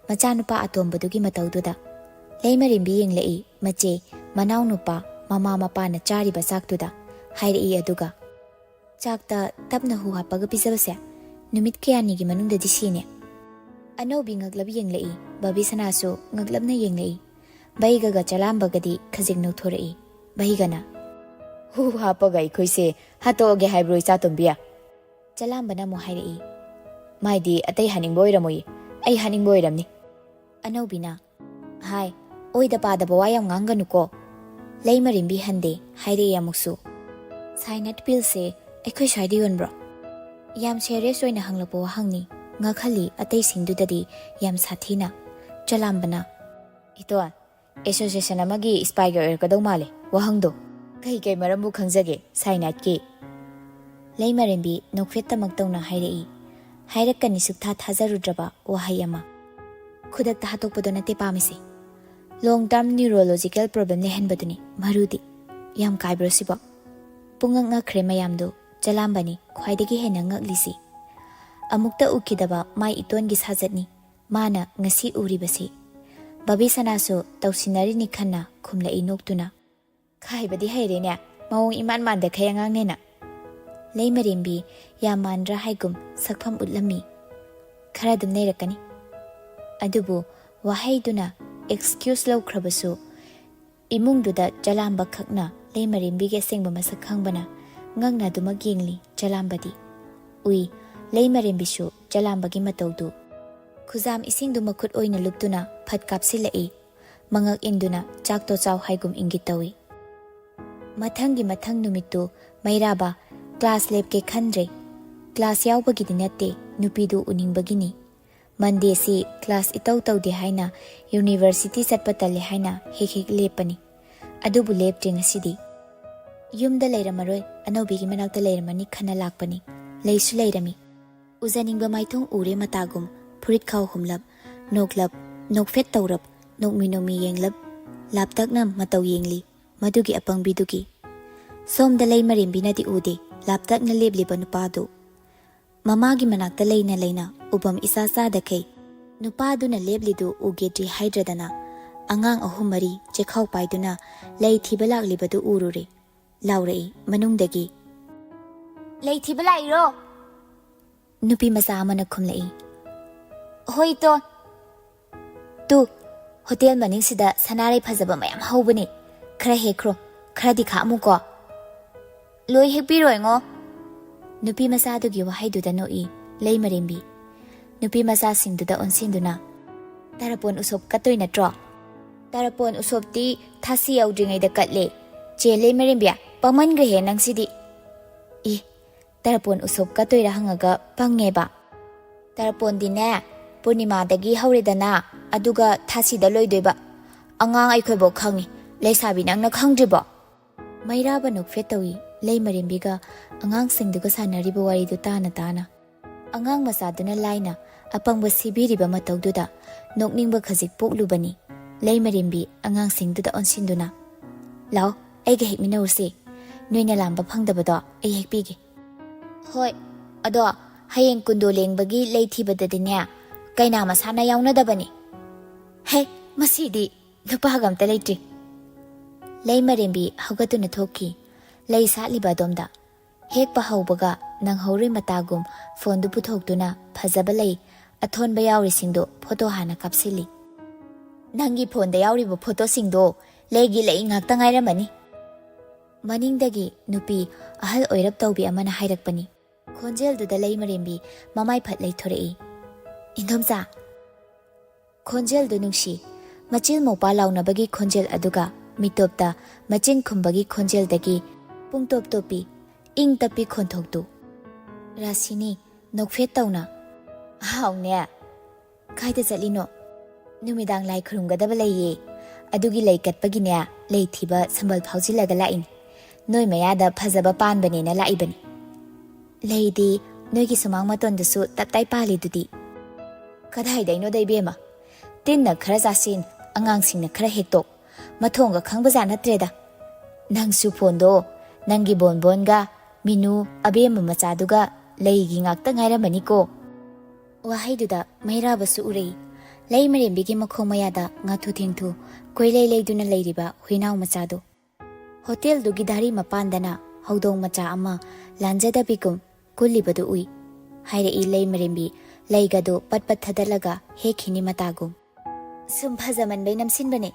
ꯃꯆꯥꯅꯨꯄꯥ ꯑꯇꯣꯝꯕꯗꯨꯒꯤ ꯃꯇꯧꯗꯨꯗ꯫ ꯂꯩꯃꯔꯦꯝꯕꯤ ꯌꯦꯡꯂꯛꯏ ꯃꯆꯦ ꯃꯅꯥꯎꯅꯨꯄꯥ ꯃꯃꯥ ꯃꯄꯥꯅ ꯆꯥꯔꯤꯕ ꯆꯥꯛꯇꯨꯗ꯫ ꯍꯥꯏꯔꯛꯏ ꯑꯗꯨꯒ "ꯆꯥꯛꯇ ꯇꯞꯅ ꯍꯨ ꯍꯥꯞꯄꯒ ꯄꯤꯖꯕꯁꯦ ꯅꯨꯃꯤꯠ ꯀꯌꯥꯅꯤꯒꯤ ꯃꯅꯨꯡꯗꯗꯤ ꯁꯤꯅꯦ." ꯑꯅꯧꯕꯤ ꯉꯛꯂꯞ ꯌꯦꯡꯂꯛꯏ꯫ ꯕꯕꯤꯁꯅꯥꯁꯨ ꯉꯛꯂꯞꯅ ꯌꯦꯡꯂꯛꯏ꯫ ꯕꯩꯒꯒ ꯆꯂꯥꯝꯕꯒꯗꯤ ꯈꯖꯤꯛ ꯅꯧꯊꯣꯔꯛꯏ꯫ ꯕꯩꯒꯅ "ꯍꯨ ꯍꯥꯞꯄꯒ ꯑꯩꯈꯣꯏꯁꯦ ꯍꯥꯠꯇꯣꯛꯑꯒꯦ ꯍꯥꯏꯕ꯭ꯔꯣ ꯏꯆꯥꯇꯣꯝꯕꯤ?" ꯆꯂꯥꯝꯕꯅ ꯑꯃꯨꯛ ꯍꯥꯏꯔꯛꯏ꯫ "ꯃꯥꯏꯗꯤ ꯑꯇꯩ ꯍꯥꯅꯤꯡꯕ ꯑꯣꯏꯔꯝꯃꯣꯏꯌꯦ, ꯑꯩ ꯍꯥꯅꯤꯡꯕ ꯑꯣꯏꯔꯝꯅꯤ." ꯑꯅꯧꯕꯤꯅ "ꯍꯥꯏ, ꯑꯣꯏꯗ ꯄꯥꯗꯕ ꯋꯥ ꯌꯥꯝ ꯉꯥꯡꯒꯅꯨꯀꯣ." ꯂꯩꯃꯔꯦꯝꯕꯤ ꯍꯟꯗꯦ ꯍꯥꯏꯔꯛꯏ ꯑꯃꯨꯛꯁꯨ꯫ "ꯁꯥꯏꯅꯠ ꯄꯤꯜꯁꯦ ꯑꯩꯈꯣꯏ ꯁ꯭ꯋꯥꯏꯗ ꯌꯣꯟꯕ꯭ꯔꯣ? ꯌꯥꯝ ꯁꯦꯔꯤꯌꯁ ꯑꯣꯏꯅ ꯍꯪꯂꯛꯄ ꯋꯥꯍꯪꯅꯤ꯫ ꯉꯛꯍꯜꯂꯤ ꯑꯇꯩꯁꯤꯡꯗꯨꯗꯗꯤ ꯌꯥꯝ ꯁꯥꯊꯤꯅ꯫ ꯆꯂꯥꯝꯕꯅ ꯏꯇꯣꯟ, ꯑꯦꯁꯣꯁꯤꯌꯦꯁꯟ ꯑꯃꯒꯤ ꯁ꯭ꯄꯥꯏꯒꯤ ꯑꯣꯏꯔꯛꯀꯗꯧ ꯃꯥꯜꯂꯦ ꯋꯥꯍꯪꯗꯣ꯫ ꯀꯩ ꯃꯔꯝꯕꯨ ꯈꯪꯖꯒꯦ ꯁꯥꯏꯅꯥꯏꯠꯀꯤ? ꯂꯩꯃꯔꯦꯝꯕꯤ ꯅꯣꯛꯐꯦꯠꯇꯃꯛ ꯇꯧꯅ ꯍꯥꯏꯔꯛꯏ꯫ ꯍꯥꯏꯔꯛꯀꯅꯤ ꯁꯨꯛꯊꯥ ꯊꯥꯖꯔꯨꯗ꯭ꯔꯕ ꯋꯥꯍꯩ ꯑꯃ꯫ ꯈꯨꯗꯛꯇ ꯍꯥꯠꯇꯣꯛꯄꯗꯣ ꯅꯠꯇꯦ ꯄꯥꯝꯃꯤꯁꯦ, ꯂꯣꯡ ꯇꯔꯝ ꯅ꯭ꯌꯨꯔꯣꯂꯣꯖꯤꯀꯦꯜ ꯄ꯭ꯔꯣꯕ꯭ꯂꯦꯝ ꯂꯩꯍꯟꯕꯗꯨꯅꯤ ꯃꯔꯨꯗꯤ꯫ ꯌꯥꯝ ꯀꯥꯏꯕ꯭ꯔꯣ ꯁꯤꯕꯣ? ꯄꯨꯡꯉꯛ ꯉꯛꯈ꯭ꯔꯦ ꯃꯌꯥꯝꯗꯨ꯫ ꯆꯂꯥꯝꯕꯅꯤ ꯈ꯭ꯋꯥꯏꯗꯒꯤ ꯍꯦꯟꯅ ꯉꯛꯂꯤꯁꯤ꯫ ꯑꯃꯨꯛꯇ ꯎꯈꯤꯗꯕ ꯃꯥꯏ ꯏꯇꯣꯟꯒꯤ ꯁꯥꯖꯠꯅꯤ ꯃꯥꯅ ꯉꯁꯤ ꯎꯔꯤꯕꯁꯤ꯫ ꯕꯕꯤꯁꯅꯥꯁꯨ ꯇꯧꯁꯤꯟꯅꯔꯤꯅꯤ ꯈꯟꯅ ꯈꯨꯝꯂꯛꯏ ꯅꯣꯛꯇꯨꯅ꯫ ꯈꯥꯏꯕꯗꯤ ꯍꯩꯔꯦꯅꯦ, ꯃꯑꯣꯡ ꯏꯃꯥꯟ ꯃꯥꯟꯗꯈꯩ ꯑꯉꯥꯡꯅꯦꯅ꯫ ꯂꯩꯃꯔꯦꯝꯕꯤ ꯌꯥꯝ ꯃꯥꯟꯗ꯭ꯔꯥ ꯍꯥꯏꯒꯨꯝ ꯁꯛꯐꯝ ꯎꯠꯂꯝꯃꯤ꯫ ꯈꯔ ꯑꯗꯨꯝ ꯅꯩꯔꯛꯀꯅꯤ꯫ ꯑꯗꯨꯕꯨ ꯋꯥꯍꯩꯗꯨꯅ ꯑꯦꯛꯁꯀ꯭ꯌꯨꯁ ꯂꯧꯈ꯭ꯔꯕꯁꯨ ꯏꯃꯨꯡꯗꯨꯗ ꯆꯂꯥꯝꯕ ꯈꯛꯅ ꯂꯩꯃꯔꯦꯝꯕꯤꯒꯤ ꯑꯁꯦꯡꯕ ꯃꯁꯛ ꯈꯪꯕꯅ ꯉꯛꯅ ꯑꯗꯨꯃꯛ ꯌꯦꯡꯂꯤ ꯆꯂꯥꯝꯕꯗꯤ꯫ ꯎꯏ ꯂꯩꯃꯔꯦꯝꯕꯤꯁꯨ ꯆꯂꯥꯝꯕꯒꯤ ꯃꯇꯧꯗꯨ꯫ ꯈꯨꯖꯥꯝ ꯏꯁꯤꯡꯗꯨ ꯃꯈꯨꯠ ꯑꯣꯏꯅ ꯂꯨꯞꯇꯨꯅ ꯐꯠ ꯀꯥꯞꯁꯤꯜꯂꯛꯏ꯫ ꯃꯉꯛ ꯏꯟꯗꯨꯅ ꯆꯥꯛꯇꯣ ꯆꯥꯎ ꯍꯥꯏꯒꯨꯝ ꯏꯪꯒꯤꯠ ꯇꯧꯏ꯫ ꯃꯊꯪ ꯅꯨꯃꯤꯠꯇꯨ ꯃꯩꯔꯥꯕ ꯀ꯭ꯂꯥꯁ ꯂꯦꯞꯀꯦ ꯈꯟꯗ꯭ꯔꯦ꯫ ꯀ꯭ꯂꯥꯁ ꯌꯥꯎꯕꯒꯤꯗꯤ ꯅꯠꯇꯦ, ꯅꯨꯄꯤꯗꯨ ꯎꯅꯤꯡꯕꯒꯤꯅꯤ꯫ ꯃꯟꯗꯦꯁꯤ ꯀ꯭ꯂꯥꯁ ꯏꯇꯧ ꯇꯧꯗꯦ ꯍꯥꯏꯅ, ꯌꯨꯅꯤꯚꯔꯁꯤꯇꯤ ꯆꯠꯄ ꯇꯜꯂꯦ ꯍꯥꯏꯅ ꯍꯦꯛ ꯂꯦꯞꯄꯅꯤ꯫ ꯑꯗꯨꯕꯨ ꯂꯦꯞꯇ꯭ꯔꯦ ꯉꯁꯤꯗꯤ꯫ ꯌꯨꯝꯗ ꯂꯩꯔꯝꯃꯔꯣꯏ, ꯑꯅꯧꯕꯤꯒꯤ ꯃꯅꯥꯛꯇ ꯂꯩꯔꯝꯃꯅꯤ ꯈꯟꯅ ꯂꯥꯛꯄꯅꯤ꯫ ꯂꯩꯁꯨ ꯂꯩꯔꯝꯃꯤ꯫ ꯎꯖꯅꯤꯡꯕ ꯃꯥꯏꯊꯣꯡ ꯎꯔꯦ ꯃꯇꯥꯒꯨꯝ꯫ ꯐꯨꯔꯤꯠ ꯈꯥꯎ ꯍꯨꯝꯂꯞ, ꯅꯣꯛꯂꯞ, ꯅꯣꯛꯐꯦꯠ ꯇꯧꯔꯞ, ꯅꯣꯛꯃꯤ ꯌꯦꯡꯂꯞ, ꯂꯥꯞꯇꯛꯅ ꯃꯇꯧ ꯌꯦꯡꯂꯤ ꯃꯗꯨꯒꯤ ꯑꯄꯪꯕꯤꯗꯨꯒꯤ꯫ ꯁꯣꯝꯗ ꯂꯩꯃꯔꯦꯝꯕꯤꯅꯗꯤ ꯎꯗꯦ ꯂꯥꯞꯇꯛꯅ ꯂꯦꯞꯂꯤꯕ ꯅꯨꯄꯥꯗꯨ꯫ ꯃꯃꯥꯒꯤ ꯃꯅꯥꯛꯇ ꯂꯩꯅ ꯎꯕꯝ ꯏꯆꯥ ꯆꯥꯗꯈꯩ ꯅꯨꯄꯥꯗꯨꯅ ꯂꯦꯞꯂꯤꯗꯨ ꯎꯒꯦꯗ꯭ꯔꯤ ꯍꯥꯏꯗ꯭ꯔꯗꯅ ꯑꯉꯥꯡ 3-4 ꯆꯦꯈꯥꯎ ꯄꯥꯏꯗꯨꯅ ꯂꯩ ꯊꯤꯕ ꯂꯥꯛꯂꯤꯕꯗꯨ ꯎꯔꯨꯔꯦ꯫ ꯂꯥꯎꯔꯛꯏ ꯃꯅꯨꯡꯗꯒꯤ꯫ ꯂꯩ ꯊꯤꯕ ꯂꯥꯛꯏꯔꯣ? ꯅꯨꯄꯤ ꯃꯆꯥ ꯑꯃꯅ ꯈꯨꯝꯂꯛꯏ꯫ ꯍꯣꯏ ꯏꯇꯣꯟ꯫ ꯇꯨ ꯍꯣꯇꯦꯜ ꯃꯅꯤꯡꯁꯤꯗ ꯁꯅꯥꯔꯩ ꯐꯖꯕ ꯃꯌꯥꯝ ꯍꯧꯕꯅꯤ, ꯈꯔ ꯍꯦꯛꯈ꯭ꯔꯣ, ꯈꯔꯗꯤ ꯈꯥꯛꯑꯝꯃꯨꯀꯣ꯫ ꯂꯣꯏ ꯍꯦꯛꯄꯤꯔꯣꯏꯉꯣ꯫ ꯅꯨꯄꯤ ꯃꯆꯥꯗꯨꯒꯤ ꯋꯥꯍꯩꯗꯨꯗ ꯅꯣꯛꯏ ꯂꯩꯃꯔꯦꯝꯕꯤ꯫ ꯅꯨꯄꯤ ꯃꯆꯥꯁꯤꯡꯗꯨꯗ ꯑꯣꯟꯁꯤꯟꯗꯨꯅ, ꯇꯔꯄꯣꯟ ꯎꯁꯣꯞ ꯀꯠꯇꯣꯏ ꯅꯠꯇ꯭ꯔꯣ? ꯇꯔꯄꯣꯟ ꯎꯁꯣꯞꯇꯤ ꯊꯥꯁꯤ ꯌꯧꯗ꯭ꯔꯤꯉꯩꯗ ꯀꯠꯂꯦ꯫ ꯆꯦ ꯂꯩꯃꯔꯦꯝꯕꯤ, ꯄꯪꯃꯟꯈ꯭ꯔꯦꯍꯦ ꯅꯪꯁꯤꯗꯤ꯫ ꯇꯔꯄꯣꯟ ꯎꯁꯣꯞ ꯀꯠꯇꯣꯏꯔꯥ ꯍꯪꯉꯒ ꯄꯪꯉꯦꯕ꯫ ꯇꯔꯄꯣꯟꯗꯤꯅꯦ ꯄꯨꯔꯅꯤꯃꯥꯗꯒꯤ ꯍꯧꯔꯦꯗꯅ, ꯑꯗꯨꯒ ꯊꯥꯁꯤꯗ ꯂꯣꯏꯗꯣꯏꯕ꯫ ꯑꯉꯥꯡ ꯑꯩꯈꯣꯏꯐꯥꯎ ꯈꯪꯉꯤ, ꯂꯩꯁꯥꯕꯤ ꯅꯪꯅ ꯈꯪꯗ꯭ꯔꯤꯕꯣ? ꯃꯩꯔꯥꯕ ꯅꯣꯛꯐꯦꯠ ꯇꯧꯏ ꯂꯩꯃꯔꯦꯝꯕꯤꯒ ꯑꯉꯥꯡꯁꯤꯡꯗꯨꯒ ꯁꯥꯟꯅꯔꯤꯕ ꯋꯥꯔꯤꯗꯨ ꯇꯥꯅ꯫ ꯑꯉꯥꯡ ꯃꯆꯥꯗꯨꯅ ꯂꯥꯏꯅ ꯑꯄꯪꯕ ꯁꯤꯕꯤꯔꯤꯕ ꯃꯇꯧꯗꯨꯗ ꯅꯣꯛꯅꯤꯡꯕ ꯈꯖꯤꯛ ꯄꯣꯛꯂꯨꯕꯅꯤ꯫ ꯂꯩꯃꯔꯦꯝꯕꯤ ꯑꯉꯥꯡꯁꯤꯡꯗꯨꯗ ꯑꯣꯟꯁꯤꯟꯗꯨꯅ, ꯂꯥꯎ ꯑꯩꯒ ꯍꯦꯛꯃꯤꯟꯅꯧꯁꯦ, ꯅꯣꯏꯅ ꯂꯥꯝꯕ ꯐꯪꯗꯕꯗꯣ ꯑꯩ ꯍꯦꯛꯄꯤꯒꯦ꯫ ꯍꯣꯏ, ꯑꯗꯣ ꯍꯌꯦꯡ ꯀꯨꯟꯗꯣ ꯂꯦꯡꯕꯒꯤ ꯂꯩ ꯊꯤꯕꯗꯗꯤꯅꯦ ꯀꯩꯅꯥ ꯃꯁꯥꯅ ꯌꯥꯎꯅꯗꯕꯅꯤ꯫ ꯍꯦ, ꯃꯁꯤꯗꯤ ꯅꯨꯄꯥꯒ ꯑꯝꯇ ꯂꯩꯇ꯭ꯔꯤ꯫ ꯂꯩꯃꯔꯦꯝꯕꯤ ꯍꯧꯒꯠꯇꯨꯅ ꯊꯣꯛꯈꯤ ꯂꯩ ꯁꯥꯠꯂꯤꯕ ꯑꯗꯣꯝꯗ꯫ ꯍꯦꯛꯄ ꯍꯧꯕꯒ ꯅꯪꯍꯧꯔꯣꯏ ꯃꯇꯥꯒꯨꯝ ꯐꯣꯟꯗꯨ ꯄꯨꯊꯣꯛꯇꯨꯅ ꯐꯖꯕ ꯂꯩ ꯑꯊꯣꯟꯕ ꯌꯥꯎꯔꯤꯁꯤꯡꯗꯣ ꯐꯣꯇꯣ ꯍꯥꯟꯅ ꯀꯥꯞꯁꯤꯜꯂꯤ꯫ ꯅꯪꯒꯤ ꯐꯣꯟꯗ ꯌꯥꯎꯔꯤꯕ ꯐꯣꯇꯣꯁꯤꯡꯗꯣ ꯂꯩꯒꯤ ꯂꯩ ꯉꯥꯛꯇ ꯉꯥꯏꯔꯝꯃꯅꯤ꯫ ꯃꯅꯤꯡꯗꯒꯤ ꯅꯨꯄꯤ ꯑꯍꯜ ꯑꯣꯏꯔꯞ ꯇꯧꯕꯤ ꯑꯃꯅ ꯍꯥꯏꯔꯛꯄꯅꯤ꯫ ꯈꯣꯟꯖꯦꯜꯗꯨꯗ ꯂꯩꯃꯔꯦꯝꯕꯤ ꯃꯃꯥꯏ ꯐꯠ ꯂꯩꯊꯣꯔꯛꯏ꯫ ꯏꯟꯗꯣꯝꯆꯥ꯫ ꯈꯣꯟꯖꯦꯜꯗꯨ ꯅꯨꯡꯁꯤ, ꯃꯆꯤꯜ ꯃꯧꯄꯥ ꯂꯥꯎꯅꯕꯒꯤ ꯈꯣꯟꯖꯦꯜ ꯑꯗꯨꯒ ꯃꯤꯇꯣꯞꯇ ꯃꯆꯤꯟ ꯈꯨꯝꯕꯒꯤ ꯈꯣꯟꯖꯦꯜꯗꯒꯤ ꯄꯨꯡꯇꯣꯞ ꯇꯣꯞꯄꯤ ꯏꯪ ꯇꯞꯄꯤ ꯈꯣꯟꯊꯣꯛꯇꯨ꯫ ꯔꯥꯁꯤꯅꯤ ꯅꯣꯛꯐꯦꯠ ꯇꯧꯅ, ꯍꯥꯎꯅꯦ꯫ ꯀꯥꯏꯗ ꯆꯠꯂꯤꯅꯣ? ꯅꯨꯃꯤꯗꯥꯡ ꯂꯥꯏ ꯈꯨꯔꯨꯝꯒꯗꯕ ꯂꯩꯌꯦ, ꯑꯗꯨꯒꯤ ꯂꯩ ꯀꯠꯄꯒꯤꯅꯦ ꯂꯩ ꯊꯤꯕ ꯁꯝꯕꯜ ꯐꯥꯎꯖꯤꯜꯂꯒ ꯂꯥꯛꯏꯅꯤ꯫ ꯅꯣꯏ ꯃꯌꯥꯗ ꯐꯖꯕ ꯄꯥꯟꯕꯅꯦꯅ ꯂꯥꯛꯏꯕꯅꯤ꯫ ꯂꯩꯗꯤ ꯅꯣꯏꯒꯤ ꯁꯨꯃꯥꯡ ꯃꯇꯣꯟꯗꯁꯨ ꯇꯞꯇꯥꯏ ꯄꯥꯜꯂꯤꯗꯨꯗꯤ꯫ ꯀꯗꯥꯏꯗꯩꯅꯣꯗ ꯏꯕꯦꯝꯃ, ꯇꯤꯟꯅ ꯈꯔ ꯆꯥꯁꯤꯟ, ꯑꯉꯥꯡꯁꯤꯡꯅ ꯈꯔ ꯍꯦꯛꯇꯣꯛ, ꯃꯊꯣꯡꯒ ꯈꯪꯕꯖꯥꯠ ꯅꯠꯇ꯭ꯔꯦꯗ꯫ ꯅꯪꯁꯨ ꯐꯣꯟꯗꯣ ꯅꯪꯒꯤ ꯕꯣꯟꯕꯣꯟꯒ ꯃꯤꯅꯨ ꯑꯕꯦꯝꯃ ꯃꯆꯥꯗꯨꯒ ꯂꯩꯒꯤ ꯉꯥꯛꯇ ꯉꯥꯏꯔꯝꯃꯅꯤꯀꯣ꯫ ꯋꯥꯍꯩꯗꯨꯗ ꯃꯩꯔꯥꯕꯁꯨ ꯎꯔꯛꯏ ꯂꯩꯃꯔꯦꯝꯕꯤꯒꯤ ꯃꯈꯣꯡ ꯃꯌꯥꯗ ꯉꯥꯊꯨ ꯊꯦꯡꯊꯨ ꯀꯣꯏꯂꯩ ꯂꯩꯗꯨꯅ ꯂꯩꯔꯤꯕ ꯍꯨꯏꯅꯥꯎ ꯃꯆꯥꯗꯨ꯫ ꯍꯣꯇꯦꯜꯗꯨꯒꯤ ꯙꯥꯔꯤ ꯃꯄꯥꯟꯗꯅ ꯍꯧꯗꯣꯡ ꯃꯆꯥ ꯑꯃ ꯂꯥꯟꯖꯗꯕꯤꯒꯨꯝ ꯀꯨꯜꯂꯤꯕꯗꯨ ꯎꯏ꯫ ꯍꯥꯏꯔꯛꯏ ꯂꯩꯃꯔꯦꯝꯕꯤ ꯂꯩꯒꯗꯨ ꯄꯠ ꯄꯠ ꯊꯗꯠꯂꯒ ꯍꯦꯛꯈꯤꯅꯤ ꯃꯇꯥꯒꯨꯝ꯫ ꯁꯨꯝ ꯐꯖꯃꯟꯕꯩ ꯅꯝꯁꯤꯟꯕꯅꯦ꯫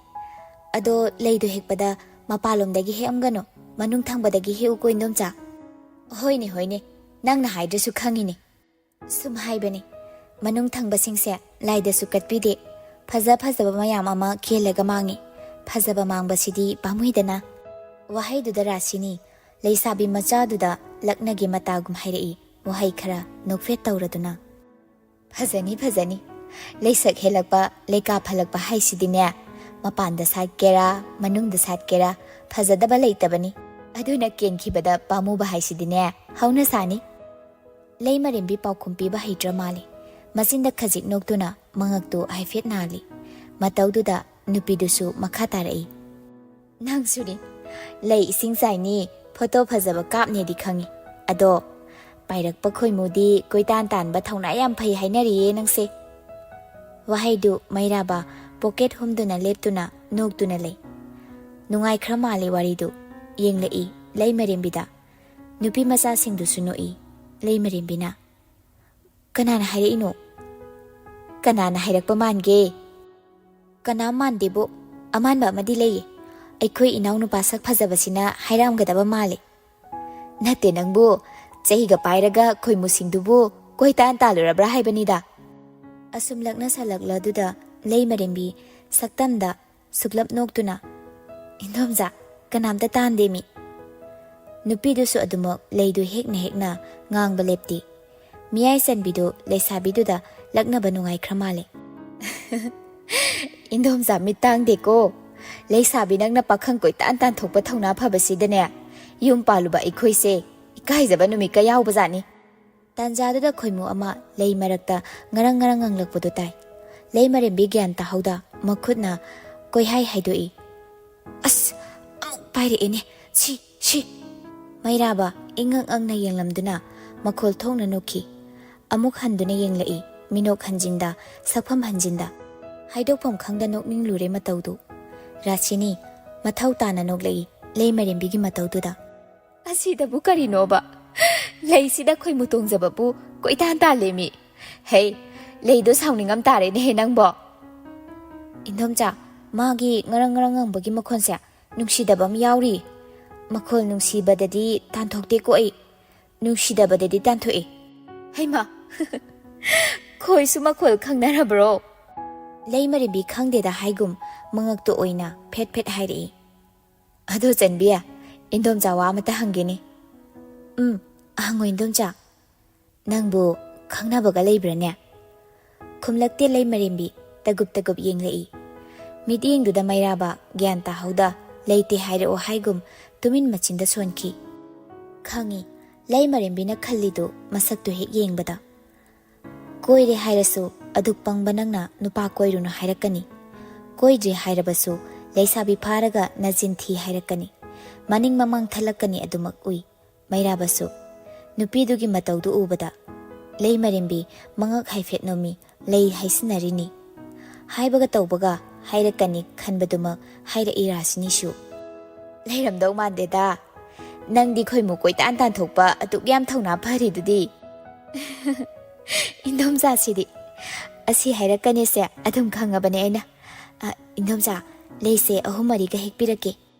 ꯑꯗꯣ ꯂꯩꯗꯨ ꯍꯦꯛꯄꯗ ꯃꯄꯥꯟꯂꯣꯝꯗꯒꯤ ꯍꯦꯛꯑꯝꯒꯅꯣ, ꯃꯅꯨꯡ ꯊꯪꯕꯗꯒꯤ ꯍꯦꯛꯎꯀꯣ ꯏꯟꯗꯣꯝꯆꯥ꯫ ꯍꯣꯏꯅꯦ, ꯅꯪꯅ ꯍꯥꯏꯗ꯭ꯔꯁꯨ ꯈꯪꯉꯤꯅꯦ꯫ ꯁꯨꯝ ꯍꯥꯏꯕꯅꯦ, ꯃꯅꯨꯡ ꯊꯪꯕꯁꯤꯡꯁꯦ ꯂꯥꯏꯗꯁꯨ ꯀꯠꯄꯤꯗꯦ, ꯐꯖꯕ ꯃꯌꯥꯝ ꯑꯃ ꯀꯦꯜꯂꯒ ꯃꯥꯡꯉꯤ, ꯐꯖꯕ ꯃꯥꯡꯕꯁꯤꯗꯤ ꯄꯥꯝꯃꯨꯏꯗꯅ꯫ ꯋꯥꯍꯩꯗꯨꯗ ꯔꯥꯁꯤꯅꯤ ꯂꯩꯁꯥꯕꯤ ꯃꯆꯥꯗꯨꯗ ꯂꯛꯅꯒꯤ ꯃꯇꯥꯒꯨꯝ ꯍꯥꯏꯔꯛꯏ ꯋꯥꯍꯩ ꯈꯔ ꯅꯣꯛꯐꯦꯠ ꯇꯧꯔꯗꯨꯅ꯫ ꯐꯖꯅꯤ ꯐꯖꯅꯤ, ꯂꯩꯁꯛ ꯍꯦꯜꯂꯛꯄ ꯂꯩꯀꯥ ꯐꯜꯂꯛꯄ ꯍꯥꯏꯁꯤꯗꯤꯅꯦ, ꯃꯄꯥꯟꯗ ꯁꯥꯠꯀꯦꯔꯥ ꯃꯅꯨꯡꯗ ꯁꯥꯠꯀꯦꯔꯥ ꯐꯖꯗꯕ ꯂꯩꯇꯕꯅꯤ, ꯑꯗꯨꯅ ꯀꯦꯟꯈꯤꯕꯗ ꯄꯥꯝꯃꯨꯕ ꯍꯥꯏꯁꯤꯗꯤꯅꯦ ꯍꯧꯅꯁꯥꯅꯤ꯫ ꯂꯩꯃꯔꯦꯝꯕꯤ ꯄꯥꯎꯈꯨꯝ ꯄꯤꯕ ꯍꯩꯇ꯭ꯔ ꯃꯥꯜꯂꯤ, ꯃꯆꯤꯟꯗ ꯈꯖꯤꯛ ꯅꯣꯛꯇꯨꯅ ꯃꯉꯛꯇꯨ ꯍꯥꯏꯐꯦꯠ ꯅꯥꯜꯂꯤ꯫ ꯃꯇꯧꯗꯨꯗ ꯅꯨꯄꯤꯗꯨꯁꯨ ꯃꯈꯥ ꯇꯥꯔꯛꯏ, ꯅꯪꯁꯨꯅꯤ, ꯂꯩ ꯏꯁꯤꯡ ꯆꯥꯏꯅꯤ, ꯐꯣꯇꯣ ꯐꯖꯕ ꯀꯥꯞꯅꯦꯗꯤ ꯈꯪꯉꯤ, ꯑꯗꯣ ꯄꯥꯏꯔꯛꯄ ꯈꯣꯏꯃꯨꯗꯤ ꯀꯣꯏꯇꯥꯟ ꯇꯥꯟꯕ ꯊꯧꯅꯥ ꯌꯥꯝ ꯐꯩ ꯍꯥꯏꯅꯔꯤꯌꯦ ꯅꯪꯁꯦ꯫ ꯋꯥꯍꯩꯗꯨ ꯃꯩꯔꯥꯕ ꯄꯣꯀꯦꯠ ꯍꯨꯝꯗꯨꯅ ꯂꯦꯞꯇꯨꯅ ꯅꯣꯛꯇꯨꯅ ꯂꯩ꯫ ꯅꯨꯡꯉꯥꯏꯈ꯭ꯔ ꯃꯥꯜꯂꯤ ꯋꯥꯔꯤꯗꯨ, ꯌꯦꯡꯂꯛꯏ ꯂꯩꯃꯔꯦꯝꯕꯤꯗ꯫ ꯅꯨꯄꯤ ꯃꯆꯥꯁꯤꯡꯗꯨꯁꯨ ꯅꯣꯛꯏ꯫ ꯂꯩꯃꯔꯦꯝꯕꯤꯅ, ꯀꯅꯥꯅ ꯍꯥꯏꯔꯛꯏꯅꯣ? ꯀꯅꯥꯅ ꯍꯥꯏꯔꯛꯄ ꯃꯥꯟꯒꯦ? ꯀꯅꯥꯝ ꯃꯥꯟꯗꯦꯕꯣ, ꯑꯃꯥꯟꯕ ꯑꯃꯗꯤ ꯂꯩꯌꯦ, ꯑꯩꯈꯣꯏ ꯏꯅꯥꯎꯅꯨꯄꯥ ꯁꯛ ꯐꯖꯕꯁꯤꯅ ꯍꯥꯏꯔꯝꯒꯗꯕ ꯃꯥꯜꯂꯦ꯫ ꯅꯠꯇꯦ ꯅꯪꯕꯨ, ꯆꯩꯒ ꯄꯥꯏꯔꯒ ꯈꯣꯏꯃꯨꯁꯤꯡꯗꯨꯕꯨ ꯀꯣꯏꯇꯥꯟ ꯇꯥꯜꯂꯨꯔꯕ꯭ꯔꯥ ꯍꯥꯏꯕꯅꯤꯗ꯫ ꯑꯁꯨꯝ ꯂꯛꯅ ꯁꯜꯂꯛꯂꯗꯨꯗ ꯂꯩꯃꯔꯦꯝꯕꯤ ꯁꯛꯇꯝꯗ ꯁꯨꯛꯂꯞ ꯅꯣꯛꯇꯨꯅ, ꯏꯟꯗꯣꯝꯆꯥ, ꯀꯅꯥꯝꯇ ꯇꯥꯟꯗꯦ ꯃꯤ꯫ ꯅꯨꯄꯤꯗꯨꯁꯨ ꯑꯗꯨꯃꯛ ꯂꯩꯗꯨ ꯍꯦꯛꯅ ꯍꯦꯛꯅ ꯉꯥꯡꯕ ꯂꯦꯞꯇꯦ꯫ ꯃꯤꯌꯥꯏ ꯆꯟꯕꯤꯗꯨ ꯂꯩꯁꯥꯕꯤꯗꯨꯗ ꯂꯛꯅꯕ ꯅꯨꯡꯉꯥꯏꯈ꯭ꯔ ꯃꯥꯜꯂꯦ꯫ ꯏꯟꯗꯣꯝꯆꯥ ꯃꯤꯠ ꯇꯥꯡꯗꯦꯀꯣ, ꯂꯩꯁꯥꯕꯤ ꯅꯪꯅ ꯄꯥꯈꯪ ꯀꯣꯏꯇꯥꯟ ꯇꯥꯟꯊꯣꯛꯄ ꯊꯧꯅꯥ ꯐꯕꯁꯤꯗꯅꯦ, ꯌꯨꯝ ꯄꯥꯜꯂꯨꯕ ꯑꯩꯈꯣꯏꯁꯦ ꯏꯀꯥꯏꯖꯕ ꯅꯨꯃꯤꯠꯀ ꯌꯥꯎꯕꯖꯥꯠꯅꯤ꯫ ꯇꯥꯟꯖꯥꯗꯨꯗ ꯈꯣꯏꯃꯨ ꯑꯃ ꯂꯩ ꯃꯔꯛꯇ ꯉꯔꯪ ꯉꯔꯪ ꯉꯪꯂꯛꯄꯗꯨ ꯇꯥꯏ꯫ ꯂꯩꯃꯔꯦꯝꯕꯤ ꯒ꯭ꯌꯥꯟ ꯇꯥꯍꯧꯗ ꯃꯈꯨꯠꯅ ꯀꯣꯏꯍꯥꯏ ꯍꯥꯏꯗꯣꯛꯏ, ꯑꯁ, ꯑꯃꯨꯛ ꯄꯥꯏꯔꯛꯑꯦꯅꯦ, ꯁꯤ꯫ ꯃꯩꯔꯥꯕ ꯏꯉꯛ ꯉꯛꯅ ꯌꯦꯡꯂꯝꯗꯨꯅ ꯃꯈꯣꯜ ꯊꯣꯛꯅ ꯅꯣꯛꯈꯤ꯫ ꯑꯃꯨꯛ ꯍꯟꯗꯨꯅ ꯌꯦꯡꯂꯛꯏ, ꯃꯤꯅꯣꯛ ꯍꯟꯖꯤꯟꯗ ꯁꯛꯐꯝ ꯍꯟꯖꯤꯟꯗ꯫ ꯍꯥꯏꯗꯣꯛꯐꯝ ꯈꯪꯗ ꯅꯣꯛꯅꯤꯡꯂꯨꯔꯦ ꯃꯇꯧꯗꯨ꯫ ꯔꯥꯁꯤꯅꯤ ꯃꯊꯧ ꯇꯥꯅ ꯅꯣꯛꯂꯛꯏ ꯂꯩꯃꯔꯦꯝꯕꯤꯒꯤ ꯃꯇꯧꯗꯨꯗ꯫ ꯑꯁꯤꯗꯕꯨ ꯀꯔꯤꯅꯣꯕ, ꯂꯩꯁꯤꯗ ꯈꯣꯏꯃꯨ ꯇꯣꯡꯖꯕꯕꯨ ꯀꯣꯏꯇꯥꯟ ꯇꯥꯜꯂꯦꯃꯤ꯫ ꯍꯩ, ꯂꯩꯗꯣ ꯁꯥꯎꯅꯤꯡꯉꯝ ꯇꯥꯔꯦꯅꯦꯍꯦ ꯅꯪꯕꯣ꯫ ꯏꯟꯗꯣꯝꯆꯥ, ꯃꯥꯒꯤ ꯉꯔꯪꯉꯔꯪ ꯉꯪꯕꯒꯤ ꯃꯈꯣꯟꯁꯦ ꯅꯨꯡꯁꯤꯗꯕ ꯑꯃ ꯌꯥꯎꯔꯤ꯫ ꯃꯈꯣꯜ ꯅꯨꯡꯁꯤꯕꯗꯗꯤ ꯇꯥꯟꯊꯣꯛꯇꯦꯀꯣ ꯑꯩ, ꯅꯨꯡꯁꯤꯗꯕꯗꯗꯤ ꯇꯥꯟꯊꯣꯛꯏ꯫ ꯍꯩꯃꯥ, ꯈꯣꯏꯁꯨ ꯃꯈꯣꯜ ꯈꯪꯅꯔꯕ꯭ꯔꯣ? ꯂꯩꯃꯔꯦꯝꯕꯤ ꯈꯪꯗꯦꯗ ꯍꯥꯏꯒꯨꯝ ꯃꯉꯛꯇꯨ ꯑꯣꯏꯅ ꯐꯦꯠ ꯐꯦꯠ ꯍꯥꯏꯔꯛꯏ꯫ ꯑꯗꯣ ꯆꯟꯕꯤ, ꯏꯟꯗꯣꯝꯆꯥ ꯋꯥ ꯑꯃꯇ ꯍꯪꯒꯦꯅꯦ꯫ ꯍꯪꯉꯣ ꯏꯟꯗꯣꯝꯆꯥ꯫ ꯅꯪꯕꯨ ꯈꯪꯅꯕꯒ ꯂꯩꯕ꯭ꯔꯥꯅꯦ? ꯈꯨꯝꯂꯛꯇꯦ ꯂꯩꯃꯔꯦꯝꯕꯤ, ꯇꯒꯨꯞ ꯇꯒꯨꯞ ꯌꯦꯡꯂꯛꯏ꯫ ꯃꯤꯠꯌꯦꯡꯗꯨꯗ ꯃꯩꯔꯥꯕ ꯒ꯭ꯌꯥꯟ ꯇꯥꯍꯧꯗ ꯂꯩꯇꯦ ꯍꯥꯏꯔꯛꯑꯣ ꯍꯥꯏꯒꯨꯝ ꯇꯨꯃꯤꯟ ꯃꯆꯤꯟꯗ ꯁꯣꯟꯈꯤ꯫ ꯈꯪꯉꯤ ꯂꯩꯃꯔꯦꯝꯕꯤꯅ ꯈꯜꯂꯤꯗꯨ ꯃꯁꯛꯇꯨ ꯍꯦꯛ ꯌꯦꯡꯕꯗ꯫ ꯀꯣꯏꯔꯦ ꯍꯥꯏꯔꯁꯨ ꯑꯗꯨꯛ ꯄꯪꯕ ꯅꯪꯅ ꯅꯨꯄꯥ ꯀꯣꯏꯔꯨꯅꯨ ꯍꯥꯏꯔꯛꯀꯅꯤ, ꯀꯣꯏꯗ꯭ꯔꯦ ꯍꯥꯏꯔꯕꯁꯨ ꯂꯩꯁꯥꯕꯤ ꯐꯥꯔꯒ ꯅꯆꯤꯟ ꯊꯤ ꯍꯥꯏꯔꯛꯀꯅꯤ, ꯃꯅꯤꯡ ꯃꯃꯥꯡ ꯊꯠꯂꯛꯀꯅꯤ ꯑꯗꯨꯃꯛ ꯎꯏ ꯃꯩꯔꯥꯕꯁꯨ꯫ ꯅꯨꯄꯤꯗꯨꯒꯤ ꯃꯇꯧꯗꯨ ꯎꯕꯗ ꯂꯩꯃꯔꯦꯝꯕꯤ ꯃꯉꯛ ꯍꯥꯏꯐꯦꯠ ꯅꯣꯝꯃꯤ, ꯂꯩ ꯍꯥꯏꯁꯤꯟꯅꯔꯤꯅꯤ꯫ ꯍꯥꯏꯕꯒ ꯇꯧꯕꯒ ꯍꯥꯏꯔꯛꯀꯅꯤ ꯈꯟꯕꯗꯨꯃꯛ ꯍꯥꯏꯔꯛꯏ ꯔꯥꯁꯤꯅꯤꯁꯨ꯫ ꯂꯩꯔꯝꯗꯧ ꯃꯥꯟꯗꯦꯗ, ꯅꯪꯗꯤ ꯈꯣꯏꯃꯨ ꯀꯣꯏꯇꯥꯟ ꯇꯥꯟꯊꯣꯛꯄ ꯑꯗꯨꯛ ꯌꯥꯝ ꯊꯧꯅꯥ ꯐꯔꯤꯗꯨꯗꯤ꯫ ꯏꯟꯗꯣꯝꯆꯥꯁꯤꯗꯤ ꯑꯁꯤ ꯍꯥꯏꯔꯛꯀꯅꯤꯁꯦ ꯑꯗꯨꯝ ꯈꯪꯉꯕꯅꯦ ꯑꯩꯅ꯫ ꯏꯟꯗꯣꯝꯆꯥ, ꯂꯩꯁꯦ 3-4ꯒ ꯍꯦꯛꯄꯤꯔꯛꯀꯦ,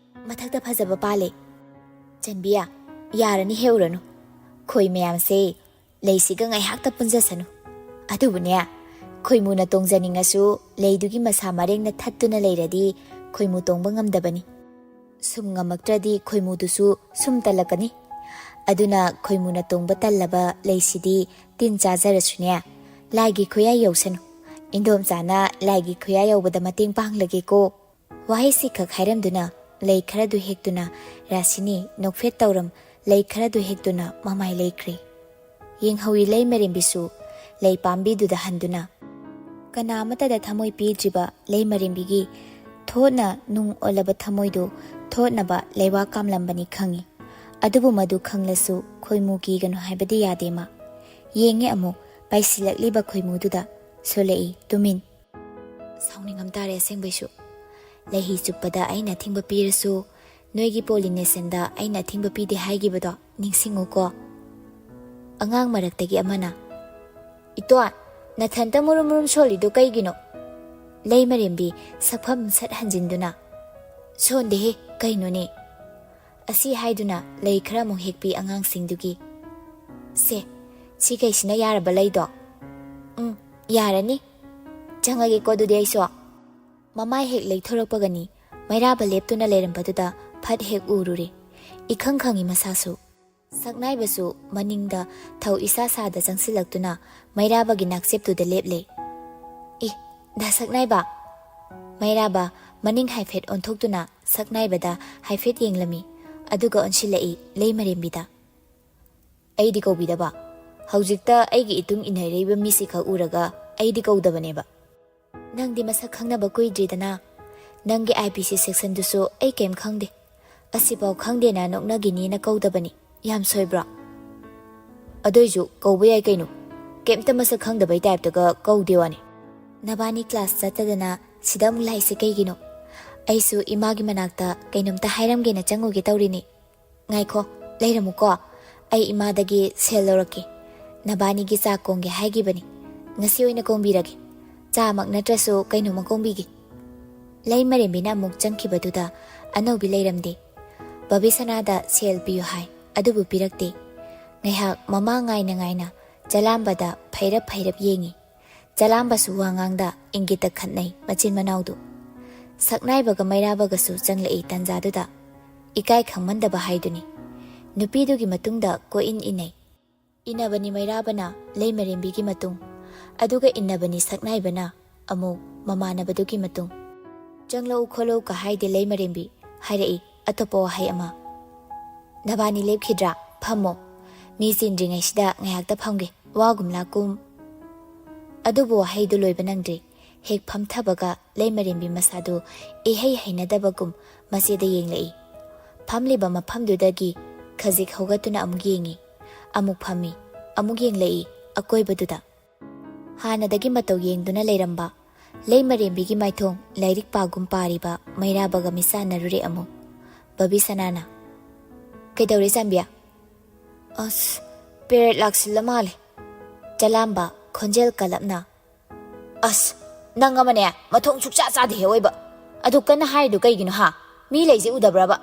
ꯃꯊꯛꯇ ꯐꯖꯕ ꯄꯥꯜꯂꯦ꯫ ꯆꯟꯕꯤꯌꯥ, ꯌꯥꯔꯅꯤ ꯍꯦꯛꯎꯔꯅꯨ, ꯈꯣꯏ ꯃꯌꯥꯝꯁꯦ ꯂꯩꯁꯤꯒ ꯉꯥꯏꯍꯥꯛꯇ ꯄꯨꯟꯖꯁꯅꯨ꯫ ꯑꯗꯨꯕꯨꯅꯦ, ꯈꯣꯏꯃꯨꯅ ꯇꯣꯡꯖꯅꯤꯡꯉꯁꯨ ꯂꯩꯗꯨꯒꯤ ꯃꯁꯥ ꯃꯔꯦꯡꯅ ꯊꯠꯇꯨꯅ ꯂꯩꯔꯗꯤ ꯈꯣꯏꯃꯨ ꯇꯣꯡꯕ ꯉꯝꯗꯕꯅꯤ꯫ ꯁꯨꯝ ꯉꯝꯃꯛꯇ꯭ꯔꯗꯤ ꯈꯣꯏꯃꯨꯗꯨꯁꯨ ꯁꯨꯝ ꯇꯜꯂꯛꯀꯅꯤ꯫ ꯑꯗꯨꯅ ꯈꯣꯏꯃꯨꯅ ꯇꯣꯡꯕ ꯇꯜꯂꯕ ꯂꯩꯁꯤꯗꯤ ꯇꯤꯟ ꯆꯥꯖꯔꯁꯨꯅꯦ, ꯂꯥꯏꯒꯤ ꯈꯨꯌꯥ ꯌꯧꯁꯅꯨ, ꯏꯟꯗꯣꯝꯆꯥꯅ ꯂꯥꯏꯒꯤ ꯈꯨꯌꯥ ꯌꯧꯕꯗ ꯃꯇꯦꯡ ꯄꯥꯡꯂꯒꯦꯀꯣ꯫ ꯋꯥꯍꯩꯁꯤꯈꯛ ꯍꯥꯏꯔꯝꯗꯨꯅ ꯂꯩ ꯈꯔꯗꯨ ꯍꯦꯛꯇꯨꯅ ꯔꯥꯁꯤꯅꯤ ꯅꯣꯛꯐꯦꯠ ꯇꯧꯔꯝ ꯂꯩ ꯈꯔꯗꯨ ꯍꯦꯛꯇꯨꯅ ꯃꯃꯥꯏ ꯂꯩꯈ꯭ꯔꯦ꯫ ꯌꯦꯡꯍꯧꯏ ꯂꯩꯃꯔꯦꯝꯕꯤꯁꯨ ꯂꯩ ꯄꯥꯝꯕꯤꯗꯨꯗ ꯍꯟꯗꯨꯅ꯫ ꯀꯅꯥ ꯑꯃꯠꯇꯗ ꯊꯃꯣꯏ ꯄꯤꯗ꯭ꯔꯤꯕ ꯂꯩꯃꯔꯦꯝꯕꯤꯒꯤ ꯊꯣꯠꯅ ꯅꯨꯡ ꯑꯣꯜꯂꯕ ꯊꯃꯣꯏꯗꯨ ꯊꯣꯠꯅꯕ ꯂꯩꯋꯥ ꯀꯥꯝꯂꯝꯕꯅꯤ ꯈꯪꯉꯤ꯫ ꯑꯗꯨꯕꯨ ꯃꯗꯨ ꯈꯪꯂꯁꯨ ꯈꯣꯏꯃꯨ ꯀꯤꯒꯅꯨ ꯍꯥꯏꯕꯗꯤ ꯌꯥꯗꯦ ꯃꯥ꯫ ꯌꯦꯡꯉꯦ ꯑꯃꯨꯛ ꯄꯥꯏꯁꯤꯜꯂꯛꯂꯤꯕ ꯈꯣꯏꯃꯨꯗꯨꯗ ꯁꯣꯜꯂꯛꯏ ꯇꯨꯃꯤꯟ꯫ ꯁꯥꯎꯅꯤꯡꯉꯝ ꯇꯥꯔꯦ ꯑꯁꯦꯡꯕꯩꯁꯨ꯫ ꯂꯩꯍꯤ ꯆꯨꯞꯄꯗ ꯑꯩꯅ ꯑꯊꯤꯡꯕ ꯄꯤꯔꯁꯨ ꯅꯣꯏꯒꯤ ꯄꯣꯂꯤꯅꯦꯁꯟꯗ ꯑꯩꯅ ꯑꯊꯤꯡꯕ ꯄꯤꯗꯦ ꯍꯥꯏꯈꯤꯕꯗꯣ ꯅꯤꯡꯁꯤꯡꯉꯨꯀꯣ꯫ ꯑꯉꯥꯡ ꯃꯔꯛꯇꯒꯤ ꯑꯃꯅ, ꯏꯇꯣꯟ, ꯅꯊꯟꯇ ꯃꯨꯔꯨꯝ ꯃꯨꯔꯨꯝ ꯁꯣꯜꯂꯤꯗꯨ ꯀꯩꯒꯤꯅꯣ? ꯂꯩꯃꯔꯦꯝꯕꯤ ꯁꯛꯐꯝ ꯁꯠ ꯍꯟꯖꯤꯟꯗꯨꯅ, ꯁꯣꯟꯗꯦꯍꯦ, ꯀꯩꯅꯣꯅꯦ? ꯑꯁꯤ ꯍꯥꯏꯗꯨꯅ ꯂꯩ ꯈꯔ ꯑꯃꯨꯛ ꯍꯦꯛꯄꯤ ꯑꯉꯥꯡꯁꯤꯡꯗꯨꯒꯤ꯫ ꯁꯦ, ꯁꯤꯈꯩꯁꯤꯅ ꯌꯥꯔꯕ ꯂꯩꯗꯣ? ꯌꯥꯔꯅꯤ, ꯆꯪꯉꯒꯦꯀꯣ ꯑꯗꯨꯗꯤ ꯑꯩꯁꯨ꯫ ꯃꯃꯥꯏ ꯍꯦꯛ ꯂꯩꯊꯣꯔꯛꯄꯒꯅꯤ ꯃꯩꯔꯥꯕ ꯂꯦꯞꯇꯨꯅ ꯂꯩꯔꯝꯕꯗꯨꯗ ꯐꯠ ꯍꯦꯛ ꯎꯔꯨꯔꯦ꯫ ꯏꯈꯪ ꯈꯪꯉꯤ ꯃꯁꯥꯁꯨ꯫ ꯁꯛꯅꯥꯏꯕꯁꯨ ꯃꯅꯤꯡꯗ ꯊꯧ ꯏꯁꯥ ꯁꯥꯗ ꯆꯪꯁꯤꯜꯂꯛꯇꯨꯅ ꯃꯩꯔꯥꯕꯒꯤ ꯅꯥꯛꯆꯦꯞꯇꯨꯗ ꯂꯦꯞꯂꯦ꯫ ꯏ ꯗꯥ ꯁꯛꯅꯥꯏꯕ꯫ ꯃꯩꯔꯥꯕ ꯃꯅꯤꯡ ꯍꯥꯏꯐꯦꯠ ꯑꯣꯟꯊꯣꯛꯇꯨꯅ ꯁꯛꯅꯥꯏꯕꯗ ꯍꯥꯏꯐꯦꯠ ꯌꯦꯡꯂꯝꯃꯤ, ꯑꯗꯨꯒ ꯑꯣꯟꯁꯤꯜꯂꯛꯏ ꯂꯩꯃꯔꯦꯝꯕꯤꯗ꯫ ꯑꯩꯗꯤ ꯀꯧꯕꯤꯗꯕ? ꯍꯧꯖꯤꯛꯇ ꯑꯩꯒꯤ ꯏꯇꯨꯡ ꯏꯟꯅꯔꯛꯏꯕ ꯃꯤꯁꯤꯈꯛ ꯎꯔꯒ ꯑꯩꯗꯤ ꯀꯧꯗꯕꯅꯦꯕ꯫ ꯅꯪꯗꯤ ꯃꯁꯛ ꯈꯪꯅꯕ ꯀꯨꯏꯗ꯭ꯔꯤꯗꯅ, ꯅꯪꯒꯤ IPC ꯁꯦꯛꯁꯟꯗꯨꯁꯨ ꯑꯩ ꯀꯩꯝ ꯈꯪꯗꯦ, ꯑꯁꯤꯐꯥꯎ ꯈꯪꯗꯦꯅ ꯅꯣꯛꯅꯒꯤꯅꯤꯅ ꯀꯧꯗꯕꯅꯤ, ꯌꯥꯝ ꯁꯣꯏꯕ꯭ꯔꯣ? ꯑꯗꯨꯏꯁꯨ ꯀꯧꯕ ꯌꯥꯏ ꯀꯩꯅꯣ, ꯀꯩꯝꯇ ꯃꯁꯛ ꯈꯪꯗꯕꯩ ꯇꯥꯏꯞꯇꯒ ꯀꯧꯗꯦ ꯋꯥꯅꯤ꯫ ꯅꯕꯥꯅꯤ ꯀ꯭ꯂꯥꯁ ꯆꯠꯇꯗꯅ ꯁꯤꯗ ꯑꯃꯨꯛ ꯂꯥꯛꯏꯁꯦ ꯀꯩꯒꯤꯅꯣ? ꯑꯩꯁꯨ ꯏꯃꯥꯒꯤ ꯃꯅꯥꯛꯇ ꯀꯩꯅꯣꯝꯇ ꯍꯥꯏꯔꯝꯒꯦꯅ ꯆꯪꯉꯨꯒꯦ ꯇꯧꯔꯤꯅꯤ꯫ ꯉꯥꯏꯈꯣ, ꯂꯩꯔꯝꯃꯨꯀꯣ, ꯑꯩ ꯏꯃꯥꯗꯒꯤ ꯁꯦꯜ ꯂꯧꯔꯛꯀꯦ꯫ ꯅꯕꯥꯅꯤꯒꯤ ꯆꯥꯛ ꯀꯣꯡꯒꯦ ꯍꯥꯏꯒꯤꯕꯅꯤ, ꯉꯁꯤ ꯑꯣꯏꯅ ꯀꯣꯡꯕꯤꯔꯒꯦ, ꯆꯥꯃꯛ ꯅꯠꯇ꯭ꯔꯁꯨ ꯀꯩꯅꯣꯝꯃ ꯀꯣꯡꯕꯤꯒꯦ꯫ ꯂꯩꯃꯔꯦꯝꯕꯤꯅ ꯑꯃꯨꯛ ꯆꯪꯈꯤꯕꯗꯨꯗ ꯑꯅꯧꯕꯤ ꯂꯩꯔꯝꯗꯦ꯫ ꯕꯕꯤꯁꯅꯥꯗ ꯁꯦꯜ ꯄꯤꯌꯨ ꯍꯥꯏ, ꯑꯗꯨꯕꯨ ꯄꯤꯔꯛꯇꯦ꯫ ꯉꯥꯏꯍꯥꯛ ꯃꯃꯥ ꯉꯥꯏꯅ ꯉꯥꯏꯅ ꯆꯂꯥꯝꯕꯗ ꯐꯩꯔꯞ ꯐꯩꯔꯞ ꯌꯦꯡꯉꯤ꯫ ꯆꯂꯥꯝꯕꯁꯨ ꯋꯥꯉꯥꯡꯗ ꯏꯪꯒꯤꯠꯇ ꯈꯠꯅꯩ ꯃꯆꯤꯟ ꯃꯅꯥꯎꯗꯨ꯫ ꯁꯛꯅꯥꯏꯕꯒ ꯃꯩꯔꯥꯕꯒꯁꯨ ꯆꯪꯂꯛꯏ ꯇꯥꯟꯖꯥꯗꯨꯗ, ꯏꯀꯥꯏ ꯈꯪꯃꯟꯗꯕ ꯍꯥꯏꯗꯨꯅꯤ꯫ ꯅꯨꯄꯤꯗꯨꯒꯤ ꯃꯇꯨꯡꯗ ꯀꯣꯏꯏꯟ ꯏꯟꯅꯩ꯫ ꯏꯟꯅꯕꯅꯤ ꯃꯩꯔꯥꯕꯅ ꯂꯩꯃꯔꯦꯝꯕꯤꯒꯤ ꯃꯇꯨꯡ, ꯑꯗꯨꯒ ꯏꯟꯅꯕꯅꯤ ꯁꯛꯅꯥꯏꯕꯅ ꯑꯃꯨꯛ ꯃꯃꯥꯟꯅꯕꯗꯨꯒꯤ ꯃꯇꯨꯡ꯫ ꯆꯪꯂꯛꯎ ꯈꯣꯠꯂꯛꯎ ꯀ ꯍꯥꯏꯗꯦ ꯂꯩꯃꯔꯦꯝꯕꯤ, ꯍꯥꯏꯔꯛꯏ ꯑꯇꯣꯞꯄ ꯋꯥꯍꯩ ꯑꯃ꯫ ꯅꯕꯥꯅꯤ ꯂꯦꯞꯈꯤꯗ꯭ꯔꯥ? ꯐꯝꯃꯣ, ꯃꯤ ꯆꯤꯟꯗ꯭ꯔꯤꯉꯩꯁꯤꯗ ꯉꯥꯏꯍꯥꯛꯇ ꯐꯝꯒꯦ, ꯋꯥꯒꯨꯝ ꯂꯥꯛꯀꯨꯝ꯫ ꯑꯗꯨꯕꯨ ꯋꯥꯍꯩꯗꯨ ꯂꯣꯏꯕ ꯅꯪꯗ꯭ꯔꯤ꯫ ꯍꯦꯛ ꯐꯝꯊꯕꯒ ꯂꯩꯃꯔꯦꯝꯕꯤ ꯃꯁꯥꯗꯨ ꯏꯍꯩ ꯍꯩꯅꯗꯕꯒꯨꯝ ꯃꯆꯦꯗ ꯌꯦꯡꯂꯛꯏ꯫ ꯐꯝꯂꯤꯕ ꯃꯐꯝꯗꯨꯗꯒꯤ ꯈꯖꯤꯛ ꯍꯧꯒꯠꯇꯨꯅ ꯑꯃꯨꯛ ꯌꯦꯡꯉꯤ, ꯑꯃꯨꯛ ꯐꯝꯃꯤ, ꯑꯃꯨꯛ ꯌꯦꯡꯂꯛꯏ ꯑꯀꯣꯏꯕꯗꯨꯗ꯫ ꯍꯥꯟꯅꯗꯒꯤ ꯃꯇꯧ ꯌꯦꯡꯗꯨꯅ ꯂꯩꯔꯝꯕ ꯂꯩꯃꯔꯦꯝꯕꯤꯒꯤ ꯃꯥꯏꯊꯣꯡ ꯂꯥꯏꯔꯤꯛ ꯄꯥꯒꯨꯝ ꯄꯥꯔꯤꯕ ꯃꯩꯔꯥꯕꯒ ꯃꯤꯆꯥꯟꯅꯔꯨꯔꯦ ꯑꯃꯨꯛ꯫ ꯕꯕꯤꯁꯅꯥꯅ, ꯀꯩꯗꯧꯔꯦ ꯆꯥꯟꯕꯤ? ꯑꯁ, ꯄꯦꯔꯦꯠ ꯂꯥꯛꯁꯤꯜꯂ ꯃꯥꯜꯂꯦ꯫ ꯆꯂꯥꯝꯕ ꯈꯣꯟꯖꯦꯜ ꯀꯜꯂꯞꯅ, ꯑꯁ, ꯅꯪ ꯑꯃꯅꯦ ꯃꯊꯣꯡ ꯁꯨꯛꯆꯥ ꯆꯥꯗꯦ ꯑꯣꯏꯕ, ꯑꯗꯨ ꯀꯟꯅ ꯍꯥꯏꯔꯤꯗꯨ ꯀꯩꯒꯤꯅꯣ ꯍꯥ? ꯃꯤ ꯂꯩꯁꯦ ꯎꯗꯕ꯭ꯔꯕ?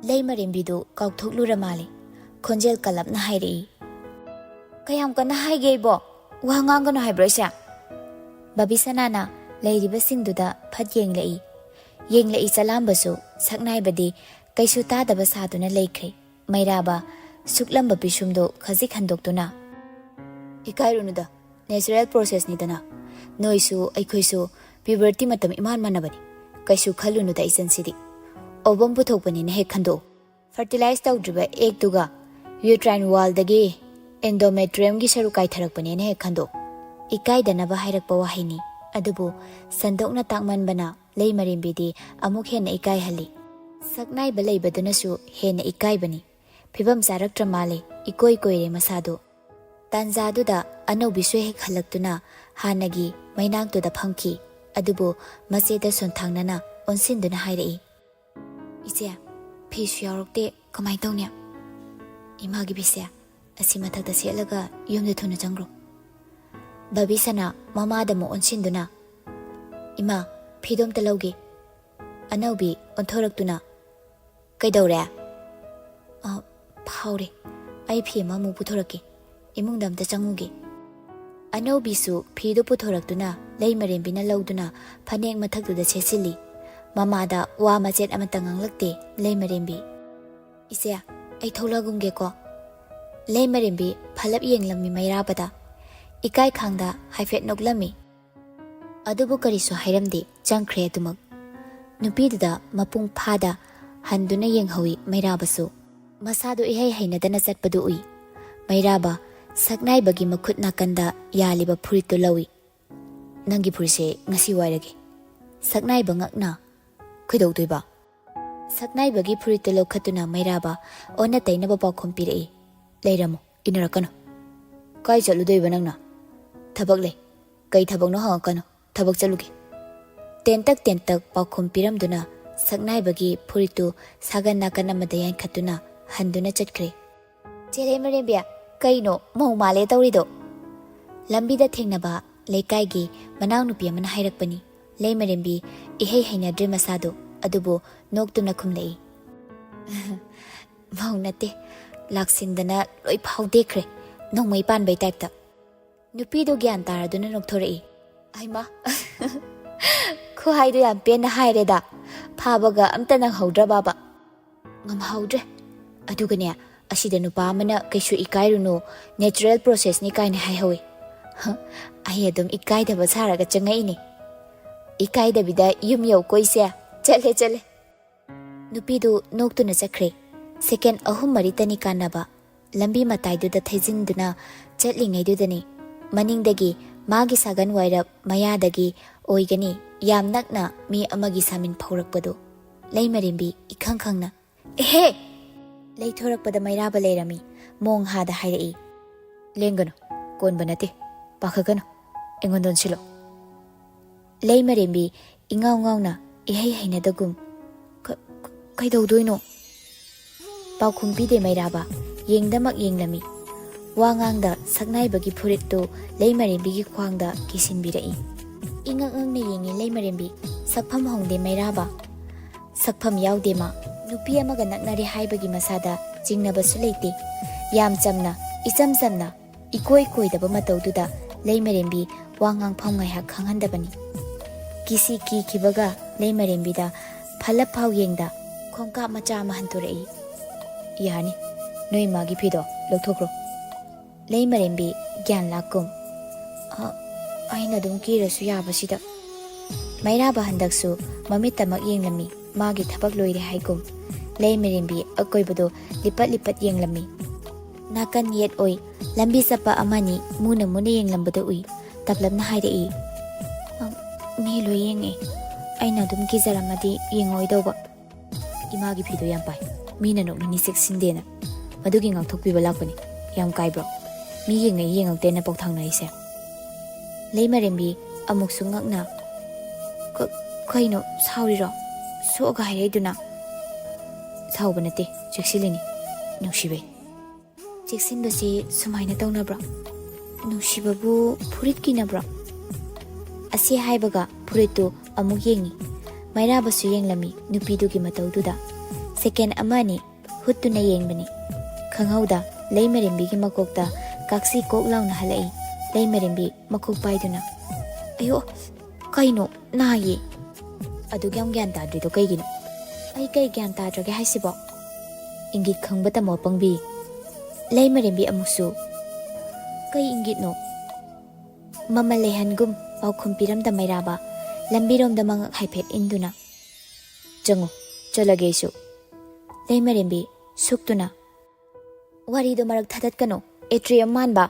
ꯂꯩꯃꯔꯦꯝꯕꯤꯗꯨ ꯀꯥꯎꯊꯣꯛꯂꯨꯔ ꯃꯥꯜꯂꯦ, ꯈꯣꯟꯖꯦꯜ ꯀꯜꯂꯞꯅ ꯍꯥꯏꯔꯛꯏ꯫ ꯀꯌꯥꯝ ꯀꯟꯅ ꯍꯥꯏꯒꯦ ꯑꯩꯕꯣ? ꯋꯥ ꯉꯥꯡꯒꯅꯣ ꯍꯥꯏꯕ꯭ꯔꯣ ꯑꯩꯁꯦ? ꯕꯕꯤꯁꯅꯥꯅ ꯂꯩꯔꯤꯕꯁꯤꯡꯗꯨꯗ ꯐꯠ ꯌꯦꯡꯂꯛꯏ꯫ ꯌꯦꯡꯂꯛꯏ ꯆꯂꯥꯝꯕꯁꯨ, ꯁꯛꯅꯥꯏꯕꯗꯤ ꯀꯩꯁꯨ ꯇꯥꯗꯕ ꯁꯥꯗꯨꯅ ꯂꯩꯈ꯭ꯔꯦ꯫ ꯃꯩꯔꯥꯕ ꯁꯨꯛꯂꯝꯕ ꯄꯤꯁꯨꯝꯗꯨ ꯈꯖꯤꯛ ꯍꯟꯗꯣꯛꯇꯨꯅ, ꯏꯀꯥꯏꯔꯨꯅꯨꯗ, ꯅꯦꯆꯔꯦꯜ ꯄ꯭ꯔꯣꯁꯦꯁꯅꯤꯗꯅ, ꯅꯣꯏꯁꯨ ꯑꯩꯈꯣꯏꯁꯨ ꯄ꯭ꯌꯨꯕꯔꯇꯤ ꯃꯇꯝ ꯏꯃꯥꯟ ꯃꯥꯟꯅꯕꯅꯤ, ꯀꯩꯁꯨ ꯈꯜꯂꯨꯅꯨꯗ ꯏꯆꯟꯁꯤꯗꯤ꯫ ꯑꯣꯕꯝ ꯄꯨꯊꯣꯛꯄꯅꯤꯅ ꯍꯦꯛ ꯈꯟꯗꯣꯛꯎ, ꯐꯔꯇꯤꯂꯥꯏꯁ ꯇꯧꯗ꯭ꯔꯤꯕ ꯑꯦꯛꯇꯨꯒ ꯌꯨꯇ꯭ꯔꯥꯏꯟ ꯋꯥꯜꯗꯒꯤ ꯑꯦꯟꯗꯣꯃꯦꯇ꯭ꯔꯤꯌꯝꯒꯤ ꯁꯔꯨꯛ ꯀꯥꯏꯊꯔꯛꯄꯅꯦꯅ ꯍꯦꯛ ꯈꯟꯗꯣꯛꯎ꯫ ꯏꯀꯥꯏꯗꯅꯕ ꯍꯥꯏꯔꯛꯄ ꯋꯥꯍꯩꯅꯤ, ꯑꯗꯨꯕꯨ ꯁꯟꯗꯣꯛꯅ ꯇꯥꯛꯃꯟꯕꯅ ꯂꯩꯃꯔꯦꯝꯕꯤꯗꯤ ꯑꯃꯨꯛ ꯍꯦꯟꯅ ꯏꯀꯥꯏꯍꯜꯂꯤ꯫ ꯁꯛꯅꯥꯏꯕ ꯂꯩꯕꯗꯨꯅꯁꯨ ꯍꯦꯟꯅ ꯏꯀꯥꯏꯕꯅꯤ꯫ ꯐꯤꯕꯝ ꯆꯥꯔꯛꯇ꯭ꯔ ꯃꯥꯜꯂꯦ, ꯏꯀꯣꯏ ꯀꯣꯏꯔꯦ ꯃꯁꯥꯗꯨ꯫ ꯇꯥꯟꯖꯥꯗꯨꯗ ꯑꯅꯧꯕꯤꯁꯨ ꯍꯦꯛ ꯍꯜꯂꯛꯇꯨꯅ ꯍꯥꯟꯅꯒꯤ ꯃꯩꯅꯥꯛꯇꯨꯗ ꯐꯝꯈꯤ, ꯑꯗꯨꯕꯨ ꯃꯆꯦꯗ ꯁꯣꯟꯊꯥꯡꯅꯅ ꯑꯣꯟꯁꯤꯟꯗꯨꯅ ꯍꯥꯏꯔꯛꯏ, ꯏꯆꯦ, ꯐꯤꯁꯨ ꯌꯥꯎꯔꯛꯇꯦ, ꯀꯃꯥꯏ ꯇꯧꯅꯤ? ꯏꯃꯥꯒꯤ ꯐꯤꯁꯦ ꯑꯁꯤ ꯃꯊꯛꯇ ꯁꯦꯠꯂꯒ ꯌꯨꯝꯗ ꯊꯨꯅ ꯆꯪꯈ꯭ꯔꯣ꯫ ꯕꯕꯤꯁꯅꯥ ꯃꯃꯥꯗ ꯑꯃꯨꯛ ꯑꯣꯟꯁꯤꯟꯗꯨꯅ, ꯏꯃꯥ, ꯐꯤꯗꯣꯝꯇ ꯂꯧꯒꯦ꯫ ꯑꯅꯧꯕꯤ ꯑꯣꯟꯊꯣꯔꯛꯇꯨꯅ, ꯀꯩꯗꯧꯔꯦ? ꯐꯥꯎꯔꯦ, ꯑꯩ ꯐꯤ ꯑꯃ ꯑꯃꯨꯛ ꯄꯨꯊꯣꯔꯛꯀꯦ, ꯏꯃꯨꯡꯗ ꯑꯝꯇ ꯆꯪꯉꯨꯒꯦ꯫ ꯑꯅꯧꯕꯤꯁꯨ ꯐꯤꯗꯨ ꯄꯨꯊꯣꯔꯛꯇꯨꯅ ꯂꯩꯃꯔꯦꯝꯕꯤꯅ ꯂꯧꯗꯨꯅ ꯐꯅꯦꯛ ꯃꯊꯛꯇꯨꯗ ꯁꯦꯠꯆꯤꯜꯂꯤ꯫ ꯃꯃꯥꯗ ꯋꯥ ꯃꯆꯦꯠ ꯑꯃꯠꯇ ꯉꯥꯡꯂꯛꯇꯦ ꯂꯩꯃꯔꯦꯝꯕꯤ꯫ ꯏꯆꯦ, ꯑꯩ ꯊꯣꯛꯂꯛꯑꯒꯨꯝꯒꯦꯀꯣ꯫ ꯂꯩꯃꯔꯦꯝꯕꯤ ꯐꯂꯞ ꯌꯦꯡꯂꯝꯃꯤ ꯃꯩꯔꯥꯕꯗ, ꯏꯀꯥꯏ ꯈꯥꯡꯗ ꯍꯥꯏꯐꯦꯠ ꯅꯣꯛꯂꯝꯃꯤ, ꯑꯗꯨꯕꯨ ꯀꯔꯤꯁꯨ ꯍꯥꯏꯔꯝꯗꯦ, ꯆꯪꯈ꯭ꯔꯦ ꯑꯗꯨꯃꯛ꯫ ꯅꯨꯄꯤꯗꯨꯗ ꯃꯄꯨꯡ ꯐꯥꯗ ꯍꯟꯗꯨꯅ ꯌꯦꯡꯍꯧꯏ ꯃꯩꯔꯥꯕꯁꯨ꯫ ꯃꯁꯥꯗꯨ ꯏꯍꯩ ꯍꯩꯅꯗꯅ ꯆꯠꯄꯗꯨ ꯎꯏ꯫ ꯃꯩꯔꯥꯕ ꯁꯛꯅꯥꯏꯕꯒꯤ ꯃꯈꯨꯠ ꯅꯥꯀꯟꯗ ꯌꯥꯜꯂꯤꯕ ꯐꯨꯔꯤꯠꯇꯨ ꯂꯧꯏ꯫ ꯅꯪꯒꯤ ꯐꯨꯔꯤꯠꯁꯦ ꯉꯁꯤ ꯋꯥꯏꯔꯒꯦ꯫ ꯁꯛꯅꯥꯏꯕ ꯉꯛꯅ, ꯀꯩꯗꯧꯗꯣꯏꯕ? ꯁꯛꯅꯥꯏꯕꯒꯤ ꯐꯨꯔꯤꯠꯇꯨ ꯂꯧꯈꯠꯇꯨꯅ ꯃꯩꯔꯥꯕ ꯑꯣꯟꯅ ꯇꯩꯅꯕ ꯄꯥꯎꯈꯨꯝ ꯄꯤꯔꯛꯏ, ꯂꯩꯔꯝꯃꯨ, ꯏꯟꯅꯔꯛꯀꯅꯨ꯫ ꯀꯥꯏ ꯆꯠꯂꯨꯗꯣꯏꯕ ꯅꯪꯅ? ꯊꯕꯛ ꯂꯩ꯫ ꯀꯩ ꯊꯕꯛꯅꯣ ꯍꯪꯉꯛꯀꯅꯨ, ꯊꯕꯛ ꯆꯠꯂꯨꯒꯦ꯫ ꯇꯦꯟꯇꯛ ꯇꯦꯟꯇꯛ ꯄꯥꯎꯈꯨꯝ ꯄꯤꯔꯝꯗꯨꯅ ꯁꯛꯅꯥꯏꯕꯒꯤ ꯐꯨꯔꯤꯠꯇꯨ ꯁꯥꯒꯟ ꯅꯥꯀꯟ ꯑꯃꯗ ꯌꯥꯟꯈꯠꯇꯨꯅ ꯍꯟꯗꯨꯅ ꯆꯠꯈ꯭ꯔꯦ꯫ ꯆꯦ ꯂꯩꯃꯔꯦꯝꯕꯤ, ꯀꯩꯅꯣ ꯃꯧ ꯃꯥꯜꯂꯦ ꯇꯧꯔꯤꯗꯣ? ꯂꯝꯕꯤꯗ ꯊꯦꯡꯅꯕ ꯂꯩꯀꯥꯏꯒꯤ ꯃꯅꯥꯎꯅꯨꯄꯤ ꯑꯃꯅ ꯍꯥꯏꯔꯛꯄꯅꯤ꯫ ꯂꯩꯃꯔꯦꯝꯕꯤ ꯏꯍꯩ ꯍꯩꯅꯗ꯭ꯔꯦ ꯃꯁꯥꯗꯨ, ꯑꯗꯨꯕꯨ ꯅꯣꯛꯇꯨꯅ ꯈꯨꯝꯂꯛꯏ, ꯃꯧ ꯅꯠꯇꯦ, ꯂꯥꯛꯁꯤꯟꯗꯅ ꯂꯣꯏ ꯐꯥꯎꯗꯦꯛꯈ꯭ꯔꯦ, ꯅꯣꯡꯃꯩ ꯄꯥꯟꯕꯩ ꯇꯥꯏꯞꯇ꯫ ꯅꯨꯄꯤꯗꯨ ꯒ꯭ꯌꯥꯟ ꯇꯥꯔꯗꯨꯅ ꯅꯣꯛꯊꯣꯔꯛꯏ, ꯑꯩꯃꯥ, ꯈꯨꯍꯥꯏꯗꯨ ꯌꯥꯝ ꯄꯦꯟꯅ ꯍꯥꯏꯔꯦꯗ, ꯐꯥꯕꯒ ꯑꯝꯇ ꯅꯪꯍꯧꯗ꯭ꯔꯕꯕ? ꯉꯝꯍꯧꯗ꯭ꯔꯦ, ꯑꯗꯨꯒꯅꯦ ꯑꯁꯤꯗ ꯅꯨꯄꯥ ꯑꯃꯅ ꯀꯩꯁꯨ ꯏꯀꯥꯏꯔꯨꯅꯨ, ꯅꯦꯆꯔꯦꯜ ꯄ꯭ꯔꯣꯁꯦꯁꯅꯤ ꯀꯥꯏꯅ ꯍꯥꯏꯍꯧꯏ꯫ ꯑꯩ ꯑꯗꯨꯝ ꯏꯀꯥꯏꯗꯕ ꯁꯥꯔꯒ ꯆꯪꯉꯛꯏꯅꯤ꯫ ꯏꯀꯥꯏꯗꯕꯤꯗ ꯌꯨꯝ ꯌꯧ ꯀꯣꯏꯁꯦ, ꯆꯠꯂꯦ ꯆꯠꯂꯦ꯫ ꯅꯨꯄꯤꯗꯨ ꯅꯣꯛꯇꯨꯅ ꯆꯠꯈ꯭ꯔꯦ꯫ ꯁꯦꯀꯦꯟ 3-4ꯇꯅꯤ ꯀꯥꯟꯅꯕ꯫ ꯂꯝꯕꯤ ꯃꯇꯥꯏꯗꯨꯗ ꯊꯩꯖꯤꯟꯗꯨꯅ ꯆꯠꯂꯤꯉꯩꯗꯨꯗꯅꯤ ꯃꯅꯤꯡꯗꯒꯤ ꯃꯥꯒꯤ ꯁꯥꯒꯟ ꯋꯥꯏꯔꯞ ꯃꯌꯥꯗꯒꯤ ꯑꯣꯏꯒꯅꯤ ꯌꯥꯝ ꯅꯛꯅ ꯃꯤ ꯑꯃꯒꯤ ꯁꯥꯃꯤꯟ ꯐꯧꯔꯛꯄꯗꯨ꯫ ꯂꯩꯃꯔꯦꯝꯕꯤ ꯏꯈꯪ ꯈꯪꯅ "ꯑꯦꯍꯦ!" ꯂꯩꯊꯣꯔꯛꯄꯗ ꯃꯩꯔꯥꯕ ꯂꯩꯔꯝꯃꯤ꯫ ꯃꯣꯡ ꯍꯥꯗ ꯍꯥꯏꯔꯛꯏ, "ꯂꯦꯡꯒꯅꯨ, ꯀꯣꯟꯕ ꯅꯠꯇꯦ, ꯄꯥꯈꯠꯀꯅꯨ, ꯑꯩꯉꯣꯟꯗ ꯑꯣꯟꯁꯤꯜꯂꯣ." ꯂꯩꯃꯔꯦꯝꯕꯤ ꯏꯉꯥꯎ ꯉꯥꯎꯅ ꯏꯍꯩ ꯍꯩꯅꯗꯒꯨꯝ "ꯀꯩꯗꯧꯗꯣꯏꯅꯣ?" ꯄꯥꯎꯈꯨꯝ ꯄꯤꯗꯦ ꯃꯩꯔꯥꯕ, ꯌꯦꯡꯗꯃꯛ ꯌꯦꯡꯂꯝꯃꯤ꯫ ꯋꯥꯉꯥꯡꯗ ꯁꯛꯅꯥꯏꯕꯒꯤ ꯐꯨꯔꯤꯠꯇꯨ ꯂꯩꯃꯔꯦꯝꯕꯤꯒꯤ ꯈ꯭ꯋꯥꯡꯗ ꯀꯤꯁꯤꯟꯕꯤꯔꯛꯏ꯫ ꯏꯉꯛ ꯉꯛꯅ ꯌꯦꯡꯉꯤ ꯂꯩꯃꯔꯦꯝꯕꯤ꯫ ꯁꯛꯐꯝ ꯍꯣꯡꯗꯦ ꯃꯩꯔꯥꯕ, ꯁꯛꯐꯝ ꯌꯥꯎꯗꯦ ꯃꯥ꯫ ꯅꯨꯄꯤ ꯑꯃꯒ ꯅꯛꯅꯔꯦ ꯍꯥꯏꯕꯒꯤ ꯃꯁꯥꯗ ꯆꯤꯡꯅꯕꯁꯨ ꯂꯩꯇꯦ꯫ ꯌꯥꯝ ꯆꯝꯅ, ꯏꯆꯝ ꯆꯝꯅ, ꯏꯀꯣꯏ ꯀꯣꯏꯗꯕ ꯃꯇꯧꯗꯨꯗ ꯂꯩꯃꯔꯦꯝꯕꯤ ꯋꯥ ꯉꯥꯡꯐꯝ ꯉꯥꯏꯍꯥꯛ ꯈꯪꯍꯟꯗꯕꯅꯤ꯫ ꯀꯤꯁꯤ ꯀꯤꯈꯤꯕꯒ ꯂꯩꯃꯔꯦꯝꯕꯤꯗ ꯐꯜꯂꯞ ꯐꯥꯎ ꯌꯦꯡꯗ ꯈꯣꯡꯀꯥꯞ ꯃꯆꯥ ꯑꯃ ꯍꯟꯇꯣꯔꯛꯏ꯫ "ꯌꯥꯅꯤ, ꯅꯣꯏ ꯃꯥꯒꯤ ꯐꯤꯗꯣ ꯂꯧꯊꯣꯛꯈ꯭ꯔꯣ." ꯂꯩꯃꯔꯦꯝꯕꯤ ꯒ꯭ꯌꯥꯟ ꯂꯥꯛꯀꯨꯝ, "ꯑꯩꯅ ꯑꯗꯨꯝ ꯀꯤꯔꯁꯨ ꯌꯥꯕꯁꯤꯗ." ꯃꯩꯔꯥꯕ ꯍꯟꯗꯛꯁꯨ ꯃꯃꯤꯠꯇꯃꯛ ꯌꯦꯡꯂꯝꯃꯤ, ꯃꯥꯒꯤ ꯊꯕꯛ ꯂꯣꯏꯔꯦ ꯍꯥꯏꯒꯨꯝ꯫ ꯂꯩꯃꯔꯦꯝꯕꯤ ꯑꯀꯣꯏꯕꯗꯣ ꯂꯤꯄꯠ ꯂꯤꯄꯠ ꯌꯦꯡꯂꯝꯃꯤ꯫ ꯅꯥꯀꯟ ꯌꯦꯠ ꯑꯣꯏ ꯂꯝꯕꯤ ꯆꯠꯄ ꯑꯃꯅꯤ ꯃꯨꯅ ꯃꯨꯅ ꯌꯦꯡꯂꯝꯕꯗ ꯎꯏ꯫ ꯇꯞꯂꯞꯅ ꯍꯥꯏꯔꯛꯏ, "ꯃꯤ ꯂꯣꯏ ꯌꯦꯡꯉꯦ, ꯑꯩꯅ ꯑꯗꯨꯝ ꯀꯤꯖꯔꯝꯃꯗꯤ ꯌꯦꯡꯉꯣꯏꯗꯧꯕ." "ꯏꯃꯥꯒꯤ ꯐꯤꯗꯣ ꯌꯥꯝ ꯄꯥꯏ, ꯃꯤꯅ ꯅꯣꯛꯅꯅꯤ ꯆꯦꯛꯁꯤꯟꯗꯦꯅ ꯃꯗꯨꯒꯤ ꯉꯥꯛꯊꯣꯛꯄꯤꯕ ꯂꯥꯛꯄꯅꯤ꯫ ꯌꯥꯝ ꯀꯥꯏꯕ꯭ꯔꯣ ꯃꯤ ꯌꯦꯡꯉꯛꯏ ꯌꯦꯡꯉꯛꯇꯦꯅ ꯄꯥꯎꯊꯥꯡꯅꯔꯤꯁꯦ?" ꯂꯩꯃꯔꯦꯝꯕꯤ ꯑꯃꯨꯛꯁꯨ ꯉꯛꯅ, "ꯀꯩꯅꯣ ꯁꯥꯎꯔꯤꯔꯣ? ꯁꯣꯛꯑꯒ ꯍꯥꯏꯔꯛꯏꯗꯨꯅ?" "ꯁꯥꯎꯕ ꯅꯠꯇꯦ, ꯆꯦꯛꯁꯤꯜꯂꯤꯅꯤ, ꯅꯨꯡꯁꯤꯕꯩ." "ꯆꯦꯛꯁꯤꯟꯕꯁꯤ ꯁꯨꯃꯥꯏꯅ ꯇꯧꯅꯕ꯭ꯔꯣ? ꯅꯨꯡꯁꯤꯕꯕꯨ ꯐꯨꯔꯤꯠ ꯀꯤꯅꯕ꯭ꯔꯣ?" ꯑꯁꯤ ꯍꯥꯏꯕꯒ ꯐꯨꯔꯤꯠꯇꯨ ꯑꯃꯨꯛ ꯌꯦꯡꯉꯤ꯫ ꯃꯩꯔꯥꯕꯁꯨ ꯌꯦꯡꯂꯝꯃꯤ ꯅꯨꯄꯤꯗꯨꯒꯤ ꯃꯇꯧꯗꯨꯗ꯫ ꯁꯦꯀꯦꯟ 1-2 ꯍꯨꯠꯇꯨꯅ ꯌꯦꯡꯕꯅꯤ꯫ ꯈꯪꯍꯧꯗ ꯂꯩꯃꯔꯦꯝꯕꯤꯒꯤ ꯃꯀꯣꯛꯇ ꯀꯥꯛꯁꯤ ꯀꯣꯛ ꯂꯥꯎꯅ ꯍꯜꯂꯛꯏ꯫ ꯂꯩꯃꯔꯦꯝꯕꯤ ꯃꯈꯣꯛ ꯄꯥꯏꯗꯨꯅ, "ꯑꯌꯣ, ꯀꯩꯅꯣ ꯅꯥꯌꯦ." "ꯑꯗꯨꯛ ꯌꯥꯝ ꯒ꯭ꯌꯥꯟ ꯇꯥꯗ꯭ꯔꯤꯗꯣ ꯀꯩꯒꯤꯅꯣ?" "ꯑꯩ ꯀꯩ ꯒ꯭ꯌꯥꯟ ꯇꯥꯗ꯭ꯔꯒꯦ ꯍꯥꯏꯁꯤꯕꯣ?" "ꯏꯪꯒꯤꯠ ꯈꯪꯕ ꯇꯝꯃꯣ ꯄꯪꯕꯤ." ꯂꯩꯃꯔꯦꯝꯕꯤ ꯑꯃꯨꯛꯁꯨ, "ꯀꯩ ꯏꯪꯒꯤꯠꯅꯣ?" ꯃꯃꯜ ꯂꯩꯍꯟꯒꯨꯝ ꯄꯥꯎꯈꯨꯝ ꯄꯤꯔꯝꯗ ꯃꯩꯔꯥꯕ ꯂꯝꯕꯤꯔꯣꯝꯗ ꯃꯉꯛ ꯍꯥꯏꯐꯦꯠ ꯏꯟꯗꯨꯅ, "ꯆꯪꯉꯣ, ꯆꯠꯂꯒꯦ ꯑꯩꯁꯨ." ꯂꯩꯃꯔꯦꯝꯕꯤ ꯁꯨꯛꯇꯨꯅ, "ꯋꯥꯔꯤꯗꯣ ꯃꯔꯛ ꯊꯗꯠꯀꯅꯣ, ꯑꯦꯇ꯭ꯔꯤꯌꯝ ꯃꯥꯟꯕ."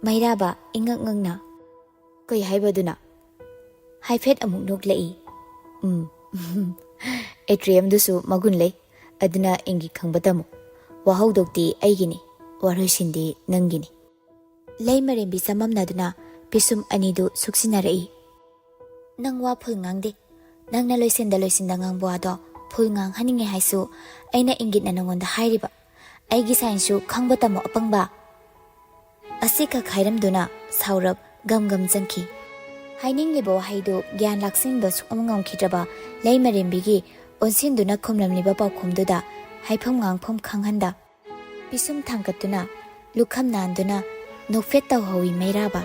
ꯃꯩꯔꯥꯕ ꯏꯉꯛ ꯉꯛꯅ, "ꯀꯩ ꯍꯥꯏꯕꯗꯨꯅ?" ꯍꯥꯏꯐꯦꯠ ꯑꯃꯨꯛ ꯅꯣꯛꯂꯛꯏ꯫ "ꯑꯦꯇ꯭ꯔꯤꯌꯝꯗꯨꯁꯨ ꯃꯒꯨꯟ ꯂꯩ, ꯑꯗꯨꯅ ꯏꯪꯒꯤꯠ ꯈꯪꯕ ꯇꯝꯃꯨ꯫ ꯋꯥꯍꯧꯗꯣꯛꯇꯤ ꯑꯩꯒꯤꯅꯤ, ꯋꯥꯔꯣꯏꯁꯤꯟꯗꯤ ꯅꯪꯒꯤꯅꯤ." ꯂꯩꯃꯔꯦꯝꯕꯤ ꯆꯃꯝꯅꯗꯨꯅ ꯄꯤꯁꯨꯝ ꯑꯅꯤꯗꯨ ꯁꯨꯛꯁꯤꯟꯅꯔꯛꯏ꯫ "ꯅꯪ ꯋꯥ ꯐꯨꯜ ꯉꯥꯡꯗꯦ. ꯅꯪꯅ ꯂꯣꯏꯁꯤꯟꯗ ꯉꯥꯡꯕ ꯋꯥꯗꯣ ꯐꯨꯜ ꯉꯥꯡꯍꯟꯅꯤꯡꯉꯦ ꯍꯥꯏꯁꯨ ꯑꯩꯅ ꯏꯪꯒꯤꯠꯅ ꯅꯪꯉꯣꯟꯗ ꯍꯥꯏꯔꯤꯕ. ꯑꯩꯒꯤ ꯁꯥꯏꯟꯁꯁꯨ ꯈꯪꯕ ꯇꯝꯃꯣ ꯑꯄꯪꯕ." ꯑꯁꯤꯈꯛ ꯍꯥꯏꯔꯝꯗꯨꯅ ꯁꯥꯎꯔꯞ ꯒꯝ ꯒꯝ ꯆꯪꯈꯤ꯫ ꯍꯥꯏꯅꯤꯡꯂꯤꯕ ꯋꯥꯍꯩꯗꯨ ꯒ꯭ꯌꯥꯟ ꯂꯥꯛꯁꯤꯟꯕ ꯁꯨꯛꯉꯝ ꯉꯝꯈꯤꯗ꯭ꯔꯕ ꯂꯩꯃꯔꯦꯝꯕꯤꯒꯤ ꯑꯣꯟꯁꯤꯟꯗꯨꯅ ꯈꯨꯝꯂꯝꯂꯤꯕ ꯄꯥꯎꯈꯨꯝꯗꯨꯗ ꯍꯥꯏꯐꯝ ꯉꯥꯡꯐꯝ ꯈꯪꯍꯟꯗ ꯄꯤꯁꯨꯝ ꯊꯥꯡꯒꯠꯇꯨꯅ ꯂꯨꯈꯝ ꯅꯥꯟꯗꯨꯅ ꯅꯣꯛꯐꯦꯠ ꯇꯧꯍꯧꯏ ꯃꯩꯔꯥꯕ꯫